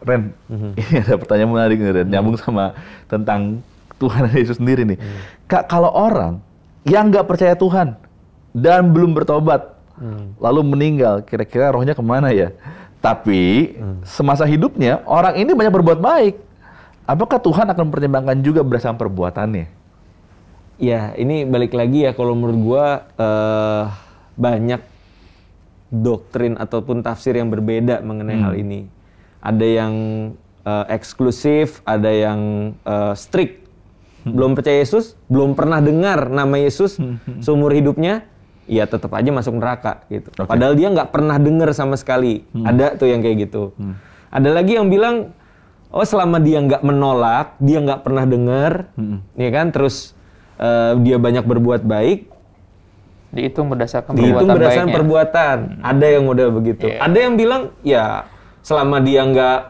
Ren, ini ada pertanyaan menarik nih, Ren, nyambung sama tentang Tuhan Yesus sendiri nih. Kalau orang yang nggak percaya Tuhan dan belum bertobat, lalu meninggal, kira-kira rohnya kemana ya? Tapi semasa hidupnya orang ini banyak berbuat baik. Apakah Tuhan akan mempertimbangkan juga berdasarkan perbuatannya? Ya, ini balik lagi ya, kalau menurut gua banyak doktrin ataupun tafsir yang berbeda mengenai hal ini. Ada yang eksklusif, ada yang strict. Belum percaya Yesus, belum pernah dengar nama Yesus seumur hidupnya, ya tetap aja masuk neraka gitu. Padahal dia nggak pernah dengar sama sekali. Ada tuh yang kayak gitu. Ada lagi yang bilang, oh selama dia nggak menolak, dia nggak pernah dengar, ya kan, terus dia banyak berbuat baik, dihitung berdasarkan perbuatan. Ada yang model begitu. Ada yang bilang, ya selama dia nggak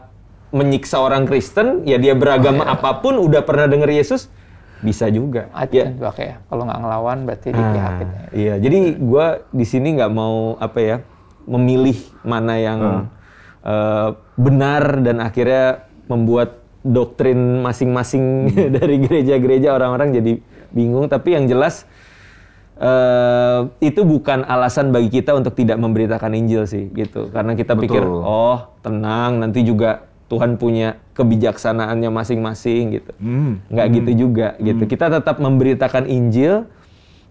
menyiksa orang Kristen, ya dia beragama apapun, udah pernah dengar Yesus, bisa juga. Kalau nggak ngelawan berarti dipihakin. Iya, jadi gue di sini nggak mau memilih mana yang benar dan akhirnya membuat doktrin masing-masing dari gereja-gereja, orang-orang jadi bingung. Tapi yang jelas itu bukan alasan bagi kita untuk tidak memberitakan Injil sih, gitu. Karena kita pikir, oh tenang, nanti juga Tuhan punya kebijaksanaannya masing-masing gitu. Nggak gitu juga gitu. Kita tetap memberitakan Injil,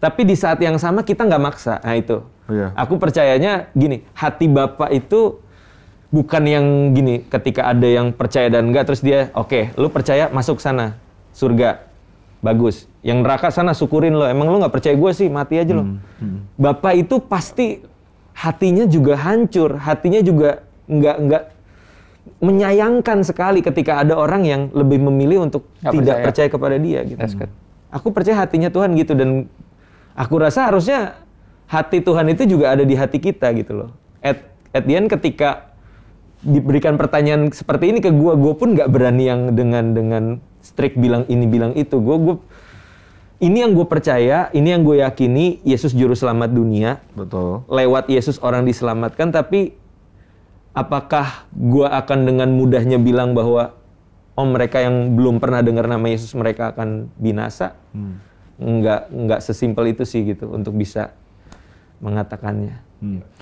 tapi di saat yang sama kita nggak maksa. Nah itu. Aku percayanya gini, hati Bapa itu bukan yang gini, ketika ada yang percaya dan enggak, terus dia, oke, lu percaya, masuk sana, surga, bagus. Yang neraka sana, syukurin lo, emang lu nggak percaya gue sih, mati aja lo. Bapak itu pasti hatinya juga hancur, hatinya juga nggak menyayangkan sekali ketika ada orang yang lebih memilih untuk tidak percaya kepada dia. Gitu. Aku percaya hatinya Tuhan gitu, dan aku rasa harusnya hati Tuhan itu juga ada di hati kita gitu loh. At the end ketika diberikan pertanyaan seperti ini ke gue pun nggak berani yang dengan strict bilang ini bilang itu. Ini yang gue percaya, ini yang gue yakini, Yesus juru selamat dunia. Betul. Lewat Yesus orang diselamatkan, tapi apakah gue akan dengan mudahnya bilang bahwa mereka yang belum pernah dengar nama Yesus mereka akan binasa? Nggak sesimpel itu sih gitu untuk bisa mengatakannya.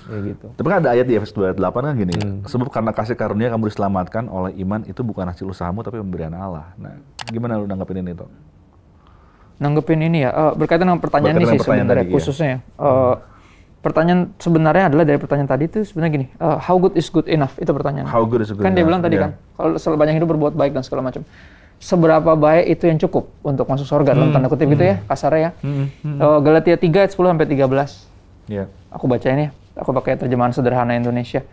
Kayak gitu. Tapi kan ada ayat di Efesus 2:8 kan gini, sebab karena kasih karunia kamu diselamatkan oleh iman, itu bukan hasil usahamu tapi pemberian Allah. Nah, gimana lu nanggepin ini, Tok? Nanggepin ini ya, berkaitan dengan pertanyaan ini sih sebenarnya khususnya. Pertanyaan sebenarnya adalah dari pertanyaan tadi itu sebenarnya gini, how good is good enough? Itu pertanyaan. How good is good kan enough? Dia bilang tadi kan, kalau sebanyak hidup berbuat baik dan segala macam. Seberapa baik itu yang cukup untuk masuk surga dalam tanda kutip gitu ya, kasarnya ya. Galatia 3 ayat 10 sampai 13. Yeah. Aku bacain ya, aku pakai terjemahan sederhana Indonesia.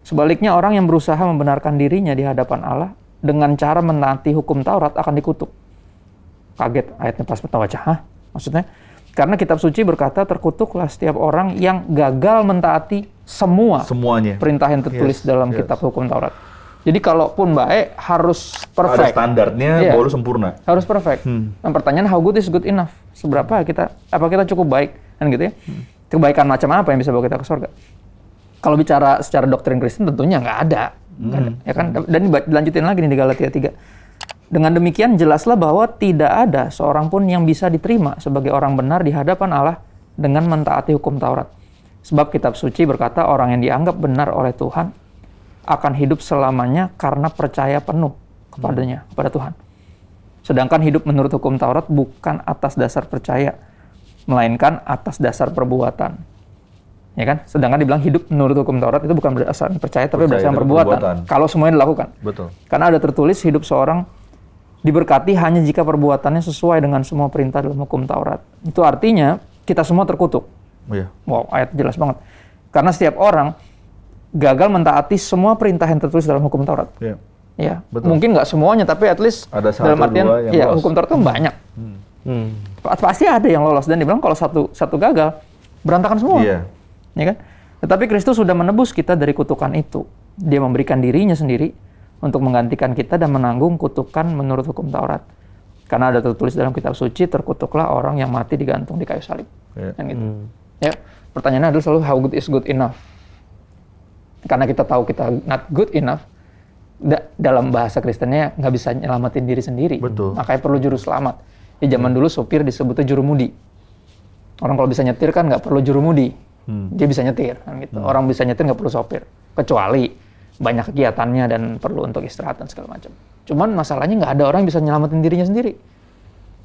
Sebaliknya orang yang berusaha membenarkan dirinya di hadapan Allah dengan cara menaati hukum Taurat akan dikutuk. Kaget ayatnya pas pertama baca, hah? Maksudnya? Karena kitab suci berkata terkutuklah setiap orang yang gagal mentaati semuanya perintah yang tertulis dalam kitab hukum Taurat. Jadi kalaupun baik harus perfect. Ada standarnya, baru sempurna. Harus perfect. Nah, pertanyaan how good is good enough? Seberapa apa kita cukup baik kan gitu ya? Kebaikan macam apa yang bisa bawa kita ke surga? Kalau bicara secara doktrin Kristen tentunya nggak ada. Ya kan? Dan dilanjutin lagi nih di Galatia 3. Dengan demikian jelaslah bahwa tidak ada seorang pun yang bisa diterima sebagai orang benar di hadapan Allah dengan mentaati hukum Taurat. Sebab kitab suci berkata orang yang dianggap benar oleh Tuhan akan hidup selamanya karena percaya penuh kepadanya, kepada Tuhan. Sedangkan hidup menurut hukum Taurat bukan atas dasar percaya, melainkan atas dasar perbuatan. Ya kan? Sedangkan dibilang hidup menurut hukum Taurat itu bukan berdasarkan percaya, tapi berdasarkan perbuatan. Kalau semuanya dilakukan. Betul. Karena ada tertulis hidup seorang diberkati hanya jika perbuatannya sesuai dengan semua perintah dalam hukum Taurat. Itu artinya kita semua terkutuk. Wow, ayat jelas banget. Karena setiap orang gagal mentaati semua perintah yang tertulis dalam hukum Taurat. Ya, mungkin nggak semuanya, tapi at least ada dalam artian ya hukum Taurat itu banyak. Pasti ada yang lolos, dan dibilang kalau satu gagal berantakan semua. Ya kan? Tetapi Kristus sudah menebus kita dari kutukan itu. Dia memberikan dirinya sendiri untuk menggantikan kita dan menanggung kutukan menurut hukum Taurat. Karena ada tertulis dalam kitab suci, terkutuklah orang yang mati digantung di kayu salib. Kan gitu. Ya, pertanyaannya adalah selalu how good is good enough. Karena kita tahu kita not good enough, dalam bahasa Kristennya nggak bisa nyelamatin diri sendiri. Betul. Makanya perlu juru selamat. Di zaman dulu sopir disebutnya jurumudi. Orang kalau bisa nyetir kan nggak perlu jurumudi. Dia bisa nyetir. Kan gitu. Orang bisa nyetir nggak perlu sopir. Kecuali banyak kegiatannya dan perlu untuk istirahat dan segala macam. Cuman masalahnya nggak ada orang yang bisa nyelamatin dirinya sendiri.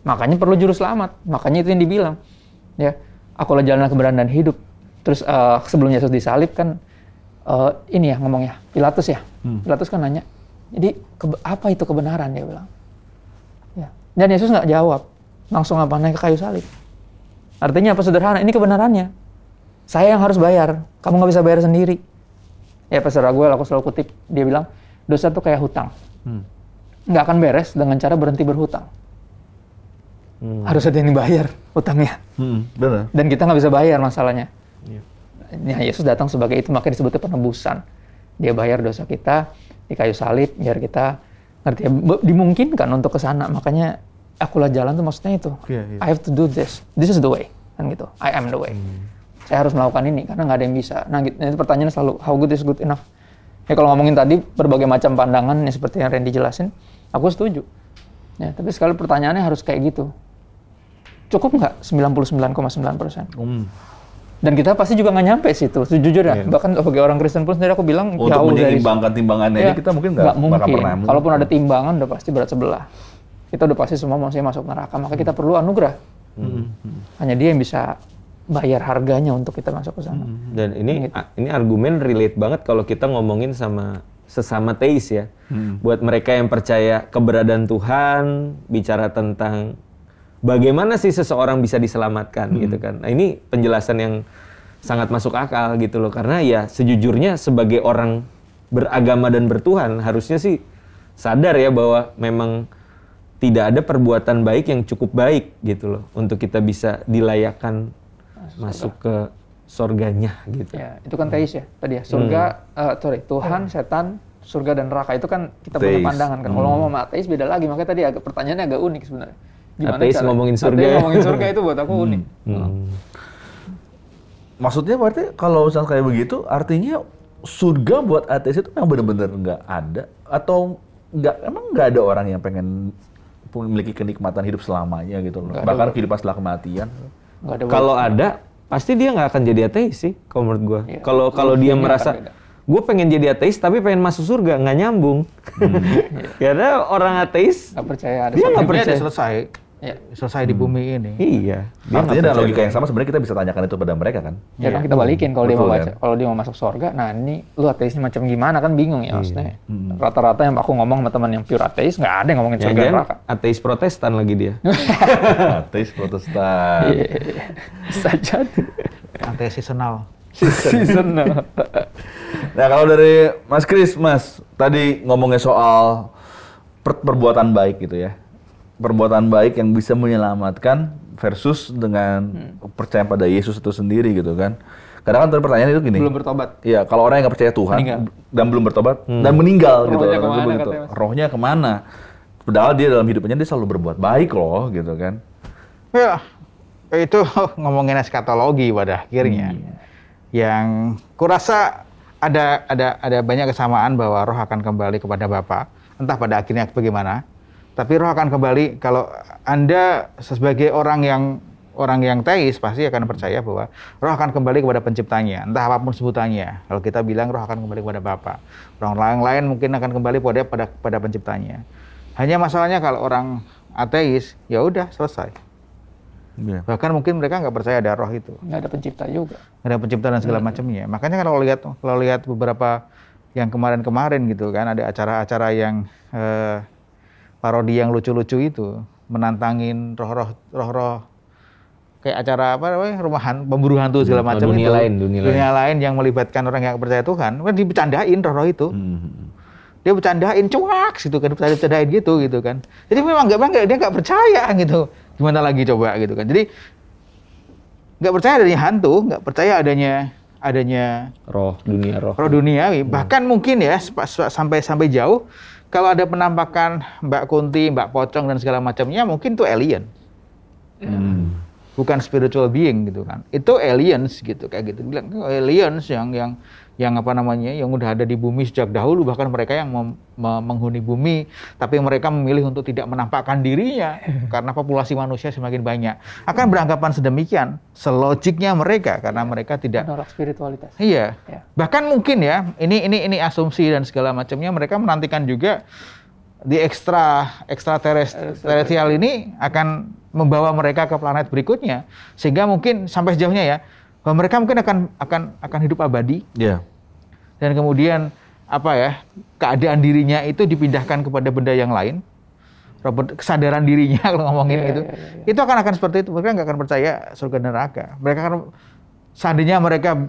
Makanya perlu juru selamat. Makanya itu yang dibilang. Ya, akulah jalan kebenaran dan hidup. Terus sebelum Yesus disalib kan ini ya ngomongnya Pilatus ya. Pilatus kan nanya. Jadi apa itu kebenaran, dia bilang. Ya. Dan Yesus nggak jawab. Langsung naik ke kayu salib. Artinya apa? Sederhana. Ini kebenarannya. Saya yang harus bayar. Kamu nggak bisa bayar sendiri. Ya Pastor Raguel, aku selalu kutip, dia bilang, dosa itu kayak hutang. Nggak akan beres dengan cara berhenti berhutang. Harus ada yang dibayar hutangnya. Benar. Dan kita nggak bisa bayar masalahnya. Ya, Yesus datang sebagai itu, makanya disebutnya penebusan. Dia bayar dosa kita di kayu salib, biar kita ngerti ya, dimungkinkan untuk ke sana. Makanya akulah jalan tuh maksudnya itu. I have to do this. This is the way. Kan gitu. I am the way. Saya harus melakukan ini karena nggak ada yang bisa. Nah, gitu. Itu pertanyaannya selalu how good is good enough. Ya kalau ngomongin tadi berbagai macam pandangan ya, seperti yang Randy jelasin, aku setuju. Ya, tapi sekali pertanyaannya harus kayak gitu. Cukup nggak 99,9%? Dan kita pasti juga nggak nyampe situ, jujur ya. Bahkan sebagai orang Kristen pun sendiri aku bilang untuk jauh dari menyeimbangkan timbangannya ini kita mungkin nggak mungkin. Pernah. Kalaupun ada timbangan udah pasti berat sebelah. Kita udah pasti semua manusia masuk neraka, maka kita perlu anugerah. Hanya Dia yang bisa bayar harganya untuk kita masuk ke sana. Dan ini argumen relate banget kalau kita ngomongin sama sesama teis ya. Buat mereka yang percaya keberadaan Tuhan, bicara tentang bagaimana sih seseorang bisa diselamatkan gitu kan. Nah, ini penjelasan yang sangat masuk akal gitu loh. Karena ya sejujurnya sebagai orang beragama dan bertuhan harusnya sih sadar ya bahwa memang tidak ada perbuatan baik yang cukup baik gitu loh untuk kita bisa dilayakkan masuk ke surganya gitu. Ya, itu kan teis ya tadi ya. Surga, Tuhan, setan, surga dan neraka itu kan kita punya Teis. pandangan kan. Kalau ngomong sama ateis beda lagi. Makanya tadi pertanyaannya agak unik sebenarnya. Ateis ngomongin surga. Ateis ngomongin surga itu buat aku unik. Maksudnya berarti kalau misalnya kayak begitu, artinya surga buat ateis itu yang benar-benar nggak ada, atau emang nggak ada orang yang pengen memiliki kenikmatan hidup selamanya gitu loh, bahkan kehidupan setelah kematian. Nggak ada Kalau ada, pasti dia nggak akan jadi ateis sih, kalau menurut gue. Iya. Kalau dia Ini merasa, akan beda. gue pengen jadi ateis tapi pengen masuk surga, nggak nyambung. Karena orang ateis, nggak percaya ada dia surga. nggak Hidupnya percaya. udah selesai. Ya. Selesai di bumi ini. Iya. Dia Artinya nggak dalam percaya. logika yang sama sebenarnya kita bisa tanyakan itu pada mereka kan. Ya kan kita balikin kalau dia mau Betul, baca, kan? kalau dia mau masuk surga, nah ini lu ateisnya macam gimana kan bingung ya maksudnya. Rata-rata yang aku ngomong sama teman yang pure ateis nggak ada yang ngomongin surga dan Jangan-jangan neraka. ateis Protestan lagi dia. Ateis Protestan. Bisa jadi. Ateis seasonal. Seasonal. Nah kalau dari Mas Kris, Mas tadi ngomongnya soal perbuatan baik gitu ya, perbuatan baik yang bisa menyelamatkan versus dengan percaya pada Yesus itu sendiri gitu kan. Kadang kan pertanyaan itu gini. Belum bertobat. Iya, kalau orang yang nggak percaya Tuhan Meninggal. dan belum bertobat dan meninggal gitu, Rohnya kan, kemana, begitu. katanya, Mas? Rohnya kemana? Padahal dia dalam hidupnya dia selalu berbuat baik loh gitu kan. Ya, itu ngomongin eskatologi pada akhirnya. Yang kurasa ada banyak kesamaan bahwa roh akan kembali kepada Bapa, entah pada akhirnya bagaimana. Tapi roh akan kembali, kalau Anda sebagai orang yang teis pasti akan percaya bahwa roh akan kembali kepada penciptanya, entah apapun sebutannya. Kalau kita bilang roh akan kembali kepada Bapa, orang lain mungkin akan kembali pada penciptanya. Hanya masalahnya kalau orang ateis, ya udah selesai. Iya. Bahkan mungkin mereka nggak percaya ada roh itu, Nggak ada pencipta juga. nggak ada pencipta dan segala macamnya. Makanya kalau lihat beberapa yang kemarin gitu kan, ada acara-acara yang parodi yang lucu-lucu itu, menantangin roh-roh kayak acara apa namanya, pemburu hantu segala macam dunia itu. lain. Dunia lain yang melibatkan orang yang percaya Tuhan, kan dibecandain roh-roh itu. Dia bercandain cuak gitu kan, bercandain gitu kan. Jadi memang dia nggak percaya gitu. Gimana lagi coba gitu kan. Jadi nggak percaya adanya hantu, nggak percaya adanya Roh duniawi. Bahkan mungkin ya sampai jauh kalau ada penampakan Mbak Kunti, Mbak Pocong dan segala macamnya, mungkin itu alien. Bukan spiritual being gitu kan. Itu aliens gitu, kayak gitu. Bilang aliens yang apa namanya, yang udah ada di bumi sejak dahulu, bahkan mereka yang menghuni bumi, tapi mereka memilih untuk tidak menampakkan dirinya karena populasi manusia semakin banyak. Akan beranggapan sedemikian, selogiknya mereka, karena mereka tidak. Menolak spiritualitas. Iya. Ya. Bahkan mungkin ya, ini asumsi dan segala macamnya, mereka menantikan juga di ekstraterestrial ini akan membawa mereka ke planet berikutnya, sehingga mungkin sampai sejauhnya ya, bahwa mereka mungkin akan hidup abadi. Iya. Dan kemudian keadaan dirinya itu dipindahkan kepada benda yang lain, kesadaran dirinya kalau ngomongin itu, itu akan seperti itu. Mereka nggak akan percaya surga dan neraka. Mereka akan, seandainya mereka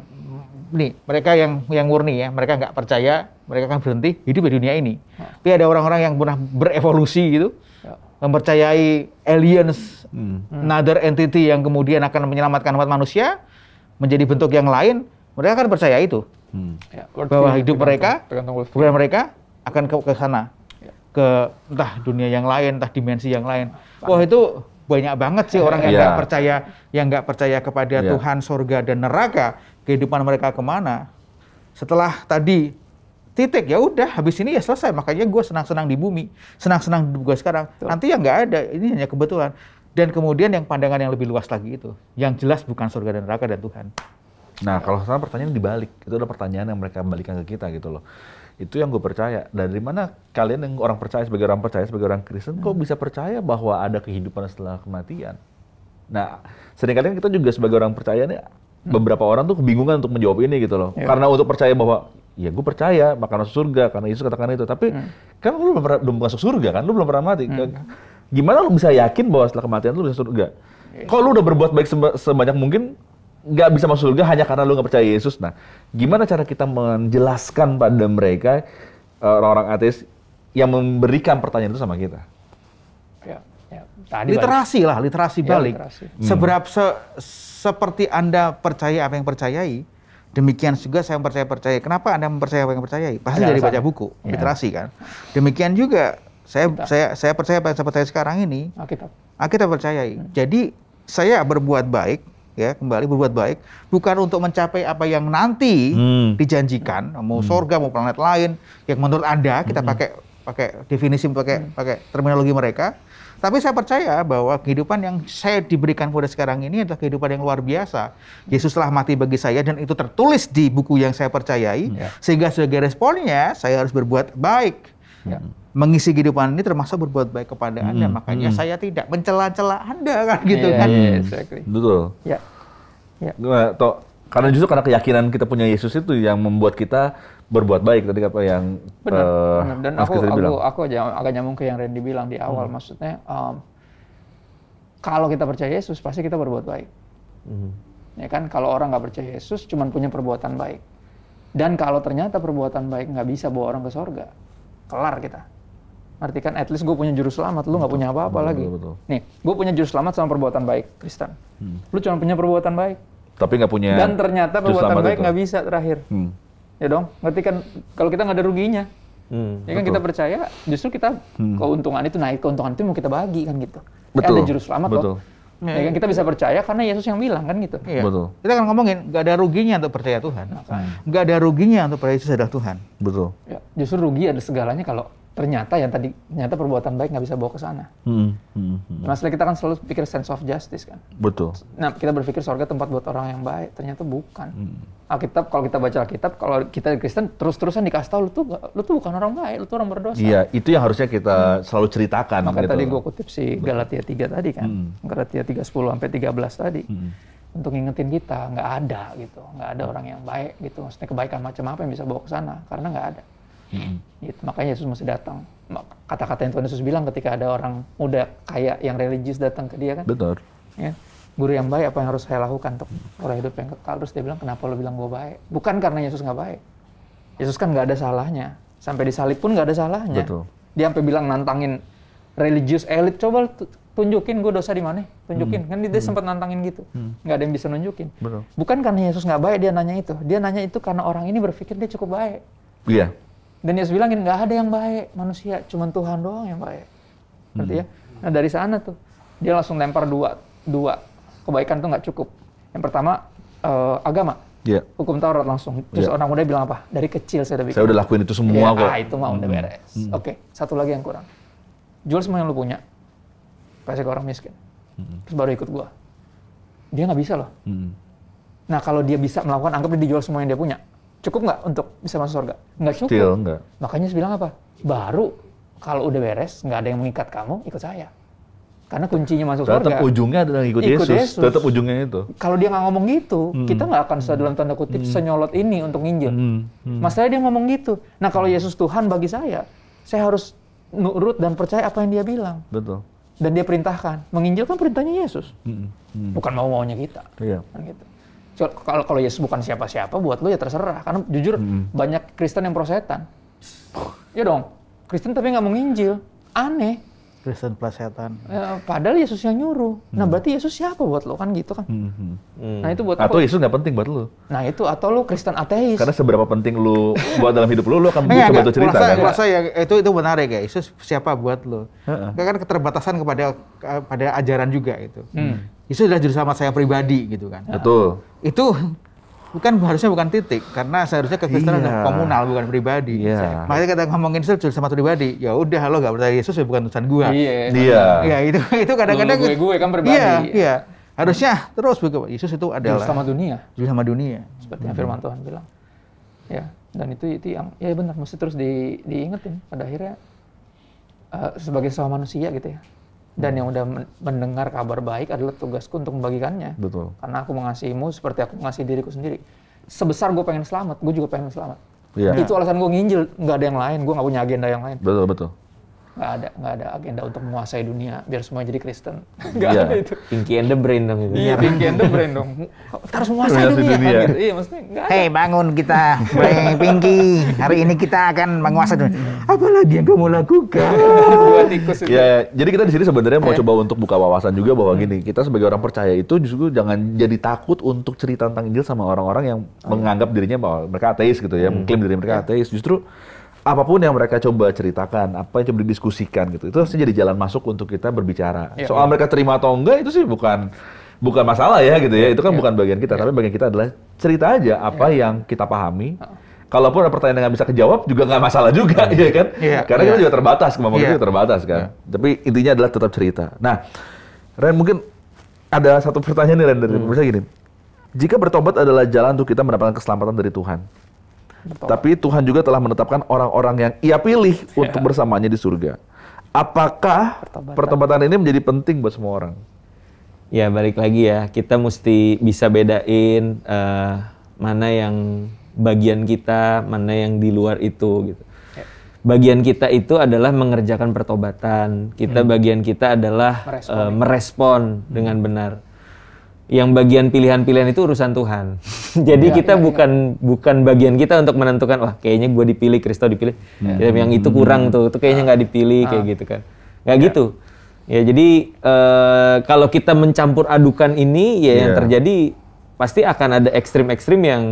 yang murni ya, mereka nggak percaya, mereka akan berhenti hidup di dunia ini. Tapi ada orang-orang yang pernah berevolusi gitu, mempercayai aliens, another entity yang kemudian akan menyelamatkan umat manusia menjadi bentuk yang lain, mereka akan percaya itu. Bahwa hidup mereka akan ke sana, ke entah dunia yang lain, entah dimensi yang lain. Wah, itu banyak banget sih orang yang nggak percaya kepada Tuhan, surga dan neraka, kehidupan mereka kemana. Setelah tadi titik, ya udah habis ini ya selesai. Makanya gue senang-senang di bumi, senang-senang hidup gue sekarang. Nanti ya nggak ada, ini hanya kebetulan. Dan kemudian yang pandangan yang lebih luas lagi itu, yang jelas bukan surga dan neraka dan Tuhan. Nah, kalau sekarang pertanyaan dibalik, itu adalah pertanyaan yang mereka balikan ke kita gitu loh. Itu yang gue percaya. Dari mana kalian yang orang percaya, sebagai orang Kristen, kok bisa percaya bahwa ada kehidupan setelah kematian? Nah, seringkali kita juga sebagai orang percaya nih, beberapa orang tuh kebingungan untuk menjawab ini gitu loh. Karena untuk percaya bahwa, ya gue percaya bakal masuk surga, karena Yesus katakan itu. Tapi kan lu belum masuk surga kan, lu belum pernah mati. Gimana lu bisa yakin bahwa setelah kematian lu bisa surga? Kok lu udah berbuat baik sebanyak mungkin, nggak bisa masuk surga hanya karena lu nggak percaya Yesus? Nah, gimana cara kita menjelaskan pada mereka, orang-orang ateis, yang memberikan pertanyaan itu sama kita? literasi lah, literasi Ya, balik. literasi. Seperti Anda percaya apa yang percayai, demikian juga saya percaya. Kenapa Anda mempercayai apa yang percayai? Pasti Ada dari baca alasannya. buku, literasi kan. Demikian juga saya percaya apa yang saya percaya sekarang ini, Alkitab percayai. Jadi saya berbuat baik, ya kembali berbuat baik, bukan untuk mencapai apa yang nanti dijanjikan, mau surga, mau planet lain, yang menurut Anda kita pakai definisi, pakai terminologi mereka. Tapi saya percaya bahwa kehidupan yang saya diberikan pada sekarang ini adalah kehidupan yang luar biasa. Yesus telah mati bagi saya dan itu tertulis di buku yang saya percayai. Sehingga sebagai responnya saya harus berbuat baik. Mengisi kehidupan ini termasuk berbuat baik kepada Anda. Makanya saya tidak mencela-cela Anda kan gitu kan. Exactly. Betul. Ya. Karena justru karena keyakinan kita punya Yesus itu yang membuat kita berbuat baik tadi apa yang Benar. Dan Mas Kris bilang. aku aja agak nyambung ke yang Randy bilang di awal. Maksudnya kalau kita percaya Yesus pasti kita berbuat baik. Ya kan, kalau orang nggak percaya Yesus cuma punya perbuatan baik. Dan kalau ternyata perbuatan baik nggak bisa bawa orang ke sorga, kelar kita. Arti kan, at least gue punya juru selamat, lu nggak punya apa-apa lagi. Betul. Nih, gue punya juru selamat sama perbuatan baik, Kristen. Lu cuma punya perbuatan baik. Tapi nggak punya. Dan ternyata juru perbuatan selamat baik itu. nggak bisa terakhir. Ya dong, ngerti kan? Kalau kita nggak ada ruginya, ya kan kita percaya, justru kita keuntungan itu naik, keuntungan itu mau kita bagi kan gitu. Betul. Ada juru selamat loh. Ya kan kita bisa percaya karena Yesus yang bilang kan gitu. Iya. Betul. Kita kan ngomongin nggak ada ruginya untuk percaya Tuhan. Nggak ada ruginya untuk percaya Yesus adalah Tuhan. Betul. Ya, justru rugi ada segalanya kalau ternyata perbuatan baik nggak bisa bawa ke sana. Masalah kita kan selalu pikir sense of justice kan. Betul. Nah, kita berpikir surga tempat buat orang yang baik, ternyata bukan. Alkitab, kalau kita baca Alkitab, kalau kita Kristen terus-terusan dikasih tahu lu tuh bukan orang baik, lu tuh orang berdosa. Iya, itu yang harusnya kita selalu ceritakan. Makanya gitu. tadi gue kutip si Galatia 3 tadi kan. Galatia 3:10-13 tadi. Untuk ngingetin kita, nggak ada gitu. Nggak ada orang yang baik gitu. Maksudnya kebaikan macam apa yang bisa bawa ke sana, karena nggak ada. Gitu. Makanya Yesus masih datang. Kata-kata yang Tuhan Yesus bilang ketika ada orang muda kaya yang religius datang ke dia kan. Betul. Ya, guru yang baik apa yang harus saya lakukan untuk orang hidup yang kekal? Terus dia bilang, kenapa lo bilang gue baik? Bukan karena Yesus nggak baik. Yesus kan nggak ada salahnya. Sampai disalib pun nggak ada salahnya. Betul. Dia sampai bilang nantangin religious elite, coba tunjukin gue dosa di mana? Tunjukin. Kan dia sempat nantangin gitu. Nggak ada yang bisa nunjukin. Betul. Bukan karena Yesus nggak baik dia nanya itu. Dia nanya itu karena orang ini berpikir dia cukup baik. Iya. Dan Yesus bilangin, nggak ada yang baik manusia, cuma Tuhan doang yang baik. Ngerti ya? Nah dari sana tuh, dia langsung lempar dua kebaikan tuh nggak cukup. Yang pertama, agama. Iya. Hukum Taurat langsung. Terus orang muda bilang apa? Dari kecil saya udah bikin. Saya udah lakuin itu semua kok. Itu mah udah beres. Oke, satu lagi yang kurang. Jual semua yang lu punya. Kasih ke orang miskin. Terus baru ikut gua. Dia nggak bisa loh. Nah kalau dia bisa melakukan, anggap dia dijual semua yang dia punya. Cukup nggak untuk bisa masuk surga? Nggak cukup. Still nggak. Makanya saya bilang apa? Baru kalau udah beres, nggak ada yang mengikat kamu, ikut saya. Karena kuncinya masuk surga. Tetap ujungnya adalah ikut Yesus. Tetap ujungnya itu. Kalau dia nggak ngomong gitu, kita nggak akan dalam tanda kutip senyolot ini untuk nginjil. Masalahnya dia ngomong gitu. Nah kalau Yesus Tuhan bagi saya harus nurut dan percaya apa yang dia bilang. Betul. Dan dia perintahkan. Menginjil kan perintahnya Yesus. Bukan mau-maunya kita. Iya. Kan gitu. Kalau Yesus bukan siapa-siapa, buat lu ya terserah. Karena jujur banyak Kristen yang prosetan. Ya dong, Kristen tapi nggak mau nginjil. Aneh. Kristen plus setan. Padahal Yesus yang nyuruh. Nah berarti Yesus siapa buat lo kan gitu kan? Nah itu buat Atau Yesus nggak penting buat lu. Nah itu atau lu Kristen ateis. Karena seberapa penting lu buat dalam hidup lu akan coba tuh cerita kan. Merasa ya itu menarik ya. Yesus siapa buat lu? Kan keterbatasan pada ajaran juga itu. Yesus adalah juru selamat saya pribadi gitu kan. Betul. Itu harusnya bukan titik, karena seharusnya kekristenan adalah komunal bukan pribadi. Iya. Makanya kita ngomongin Yesus juru selamat pribadi, ya udah lo gak percaya Yesus ya bukan urusan gua. Iya. Ya itu kadang-kadang gue kan pribadi. Iya. Harusnya terus begitu. Yesus itu adalah juru selamat dunia. Juru selamat dunia. Seperti yang firman Tuhan bilang. Ya, dan itu yang ya benar mesti terus diingetin pada akhirnya sebagai sesama manusia gitu ya. Dan yang udah mendengar kabar baik adalah tugasku untuk membagikannya. Betul. Karena aku mengasihimu seperti aku mengasihi diriku sendiri. Sebesar gue pengen selamat, gue juga pengen selamat. Iya. Itu alasan gue nginjil, nggak ada yang lain. Gue nggak punya agenda yang lain. Betul. nggak ada agenda untuk menguasai dunia biar semua jadi Kristen. Nggak Iya. ada itu. Pinky and the Brain dong itu. Iya, Pinky and the Brain dong. Kita harus menguasai Menguasai dunia. dunia. Gitu. Iya, maksudnya nggak ada. Hei bangun kita, Pinky. Hari ini kita akan menguasai dunia. Apalagi yang kamu lakukan? Dua tikus itu. Ya, jadi kita di sini sebenarnya mau coba untuk buka wawasan juga bahwa gini, kita sebagai orang percaya itu justru jangan jadi takut untuk cerita tentang Injil sama orang-orang yang menganggap dirinya bahwa mereka ateis gitu ya, mengklaim diri mereka ateis. Justru apapun yang mereka coba ceritakan, apa yang coba didiskusikan gitu, itu harusnya jadi jalan masuk untuk kita berbicara. Soal mereka terima atau enggak itu sih bukan masalah ya gitu ya. Itu kan bukan bagian kita, tapi bagian kita adalah cerita aja apa yang kita pahami. Kalaupun ada pertanyaan yang nggak bisa kejawab juga nggak masalah juga, ya kan? Karena kita juga terbatas, kemampuan kita terbatas kan. Tapi intinya adalah tetap cerita. Nah, Ren, mungkin ada satu pertanyaan nih Ren dari pemirsa gini. Jika bertobat adalah jalan untuk kita mendapatkan keselamatan dari Tuhan, tapi Tuhan juga telah menetapkan orang-orang yang Ia pilih untuk bersamanya di surga. Apakah pertobatan ini menjadi penting buat semua orang? Ya balik lagi ya, kita mesti bisa bedain mana yang bagian kita, mana yang di luar itu gitu. Bagian kita itu adalah mengerjakan pertobatan. Bagian kita adalah merespon dengan benar. Yang bagian pilihan-pilihan itu urusan Tuhan. Jadi kita bukan bagian kita untuk menentukan, wah kayaknya gue dipilih, Kristo dipilih. Yang itu kurang tuh, itu kayaknya nggak dipilih kayak gitu kan. Nggak gitu. Ya jadi kalau kita mencampur adukan ini, ya yang terjadi pasti akan ada ekstrim-ekstrim yang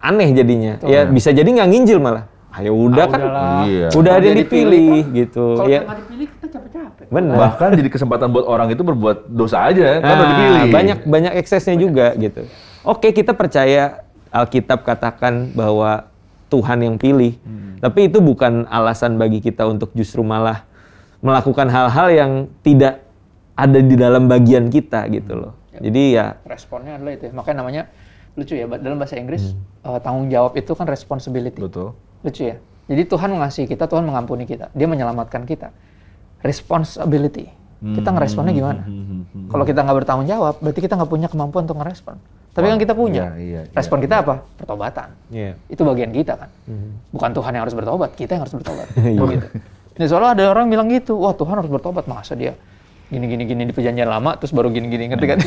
aneh jadinya. Ya bisa jadi nggak nginjil malah. Ayo udah kan, udah ada yang dipilih gitu. Kalau Ya. nggak dipilih kita capek-capek. Benar. Bahkan jadi kesempatan buat orang itu berbuat dosa aja kan udah dipilih. Banyak eksesnya juga gitu. Oke, kita percaya Alkitab katakan bahwa Tuhan yang pilih. Tapi itu bukan alasan bagi kita untuk justru malah melakukan hal-hal yang tidak ada di dalam bagian kita gitu loh. Jadi ya Responnya adalah itu ya. Makanya namanya lucu ya, dalam bahasa Inggris tanggung jawab itu kan responsibility. Betul. Lucu ya. Jadi Tuhan mengasihi kita, Tuhan mengampuni kita, Dia menyelamatkan kita. Responsibility. Kita ngeresponnya gimana? Kalau kita nggak bertanggung jawab, berarti kita nggak punya kemampuan untuk ngerespon. Tapi kan kita punya. Respon kita apa? Pertobatan. Itu bagian kita kan. Bukan Tuhan yang harus bertobat, kita yang harus bertobat. Gitu. Nah, soalnya ada orang bilang gitu, wah Tuhan harus bertobat, masa dia gini di perjanjian lama, terus baru gini, ngerti kan?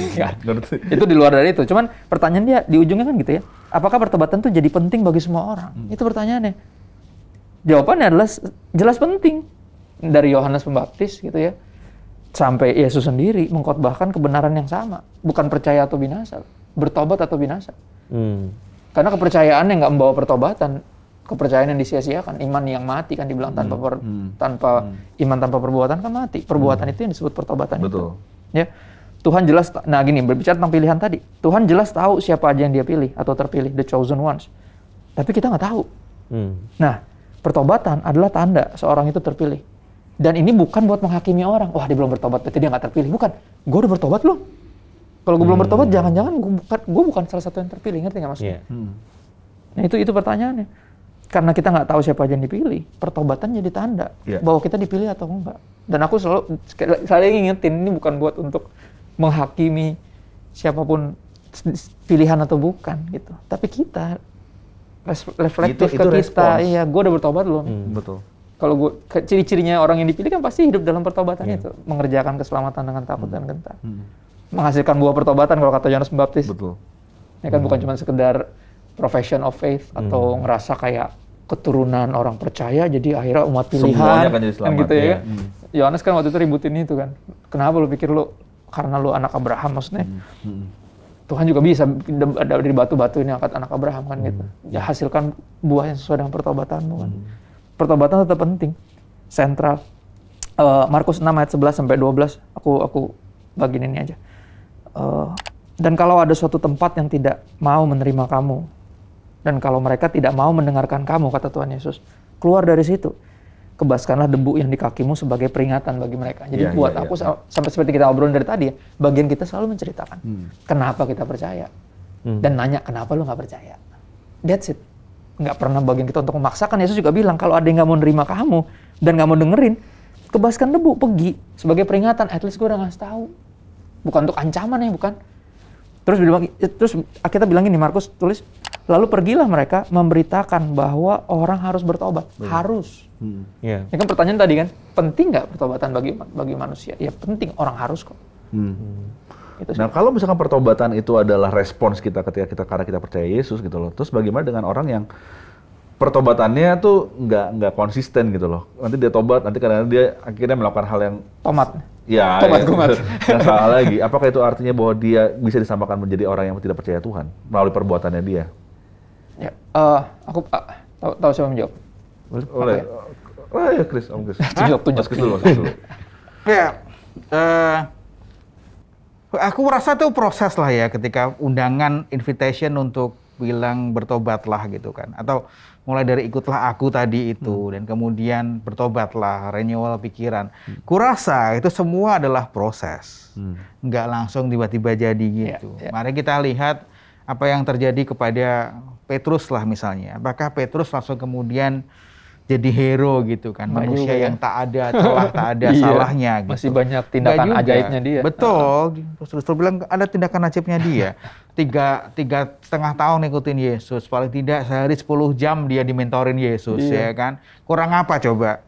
Itu di luar dari itu. Cuman pertanyaan dia di ujungnya kan gitu ya, apakah pertobatan itu jadi penting bagi semua orang? Itu pertanyaannya. Jawabannya adalah jelas penting. Dari Yohanes Pembaptis gitu ya, sampai Yesus sendiri mengkhotbahkan kebenaran yang sama. Bukan percaya atau binasa, bertobat atau binasa. Karena kepercayaan yang nggak membawa pertobatan, kepercayaan yang disia-siakan, iman yang mati kan dibilang tanpa iman tanpa perbuatan kan mati. Perbuatan itu yang disebut pertobatan. Betul. Itu. Ya. Tuhan jelas, nah gini, berbicara tentang pilihan tadi. Tuhan jelas tahu siapa aja yang Dia pilih atau terpilih, the chosen ones. Tapi kita nggak tahu. Nah, pertobatan adalah tanda seorang itu terpilih. Dan ini bukan buat menghakimi orang. Wah, dia belum bertobat, berarti dia nggak terpilih. Bukan. Gue udah bertobat belum? Kalau gue belum bertobat, jangan-jangan gue bukan salah satu yang terpilih. Ngerti nggak maksudnya? Nah, itu pertanyaannya. Karena kita nggak tahu siapa aja yang dipilih, pertobatan jadi tanda bahwa kita dipilih atau enggak. Dan aku selalu ingetin, ini bukan buat untuk menghakimi siapapun pilihan atau bukan gitu. Tapi kita reflektif itu ke kita. respons. Iya, gue udah bertobat belum? Betul. Kalau ciri-cirinya orang yang dipilih kan pasti hidup dalam pertobatan itu, mengerjakan keselamatan dengan takut dan gentar, menghasilkan buah pertobatan kalau kata Yohanes Pembaptis. Betul. Ya kan bukan cuma sekedar profession of faith atau ngerasa kayak keturunan orang percaya jadi akhirnya umat pilihan. Semuanya kan jadi kan selamat, gitu ya. ya. Yohanes kan waktu itu ributin itu kan. Kenapa lu pikir lu karena lu anak Abraham maksudnya? Tuhan juga bisa dari batu-batu ini angkat anak Abraham kan gitu. Ya hasilkan buah yang sesuai dengan pertobatanmu kan. Pertobatan tetap penting, sentral. Markus 6 ayat 11 sampai 12, aku bagiin ini aja. Dan kalau ada suatu tempat yang tidak mau menerima kamu, dan kalau mereka tidak mau mendengarkan kamu, kata Tuhan Yesus, keluar dari situ. Kebaskanlah debu yang di kakimu sebagai peringatan bagi mereka. Jadi buat aku, sampai seperti kita obrolin dari tadi ya, bagian kita selalu menceritakan kenapa kita percaya. Dan nanya, kenapa lu nggak percaya? That's it. Nggak pernah bagian kita untuk memaksakan. Yesus juga bilang, kalau ada yang nggak mau nerima kamu, dan nggak mau dengerin, kebaskan debu, pergi. Sebagai peringatan, at least gue udah ngasih tahu. Bukan untuk ancaman ya, bukan. Terus kita bilang gini, Markus tulis, lalu pergilah mereka memberitakan bahwa orang harus bertobat. Harus. Ya. Ini kan pertanyaan tadi kan, penting nggak pertobatan bagi manusia? Ya penting, orang harus kok. Gitu sih. Nah, kalau misalkan pertobatan itu adalah respons kita ketika karena kita percaya Yesus gitu loh. Terus bagaimana dengan orang yang pertobatannya tuh nggak konsisten gitu loh. Nanti dia tobat, nanti kadang-kadang dia akhirnya melakukan hal yang Tomat. ya, Tobat kumat. yang salah lagi. Apakah itu artinya bahwa dia bisa disamakan menjadi orang yang tidak percaya Tuhan melalui perbuatannya dia? Ya, aku tahu siapa menjawab. Boleh. Oh ya, Chris, Om Chris. Tunjuk. Mas Chris dulu. Ya, aku rasa itu proses lah ya ketika undangan invitation untuk bilang bertobatlah gitu kan, atau mulai dari ikutlah aku tadi itu dan kemudian bertobatlah, renewal pikiran. Kurasa itu semua adalah proses, nggak langsung tiba-tiba jadi gitu. Mari kita lihat apa yang terjadi kepada Petrus lah misalnya. Apakah Petrus langsung kemudian jadi hero gitu kan, manusia yang tak ada celah, tak ada salahnya gitu. Masih banyak tindakan ajaibnya dia. Betul. Terus bilang ada tindakan ajaibnya dia. Tiga setengah tahun ngikutin Yesus, paling tidak sehari 10 jam dia dimentorin Yesus, ya kan. Kurang apa coba?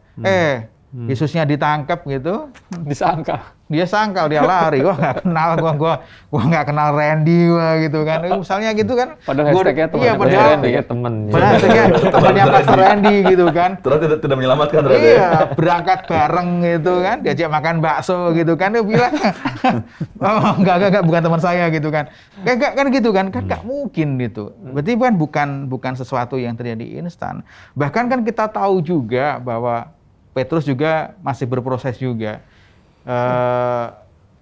Yesusnya ditangkap gitu, dia sangkal, dia lari. Wah nggak kenal gua nggak kenal Randy gitu kan. Misalnya gitu kan. Padahal hashtagnya teman. Padahal temannya Pastor Randy gitu kan. Terus tidak menyelamatkan ternyata. Iya, berangkat bareng gitu kan, diajak makan bakso gitu kan. Dia bilang, oh enggak, bukan teman saya gitu kan. Enggak kan gitu kan, nggak mungkin gitu. Berarti bukan sesuatu yang terjadi instan. Bahkan kan kita tahu juga bahwa Petrus juga masih berproses juga.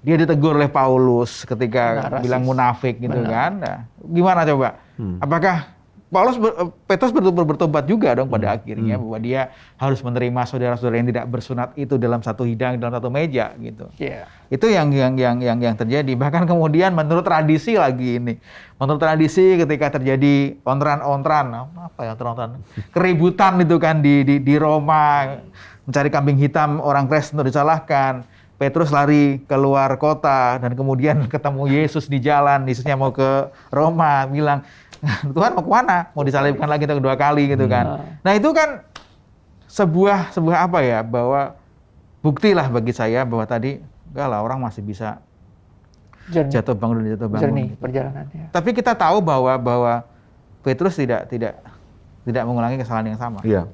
Dia ditegur oleh Paulus ketika bilang munafik gitu kan. Nah, gimana coba? Apakah Petrus bertobat juga dong pada akhirnya bahwa dia harus menerima saudara-saudara yang tidak bersunat itu dalam satu hidang, dalam satu meja gitu. Itu yang terjadi. Bahkan kemudian menurut tradisi lagi ini. Menurut tradisi ketika terjadi keributan itu kan di Roma, mencari kambing hitam orang Kristen untuk disalahkan. Petrus lari keluar kota dan kemudian ketemu Yesus di jalan. Yesusnya mau ke Roma, bilang, Tuhan mau kemana? Mau disalibkan lagi untuk kedua kali gitu kan. Nah itu kan sebuah apa ya, bahwa bukti lah bagi saya bahwa tadi enggak lah, orang masih bisa jatuh bangun. Perjalanannya. Tapi kita tahu bahwa Petrus tidak mengulangi kesalahan yang sama. Iya.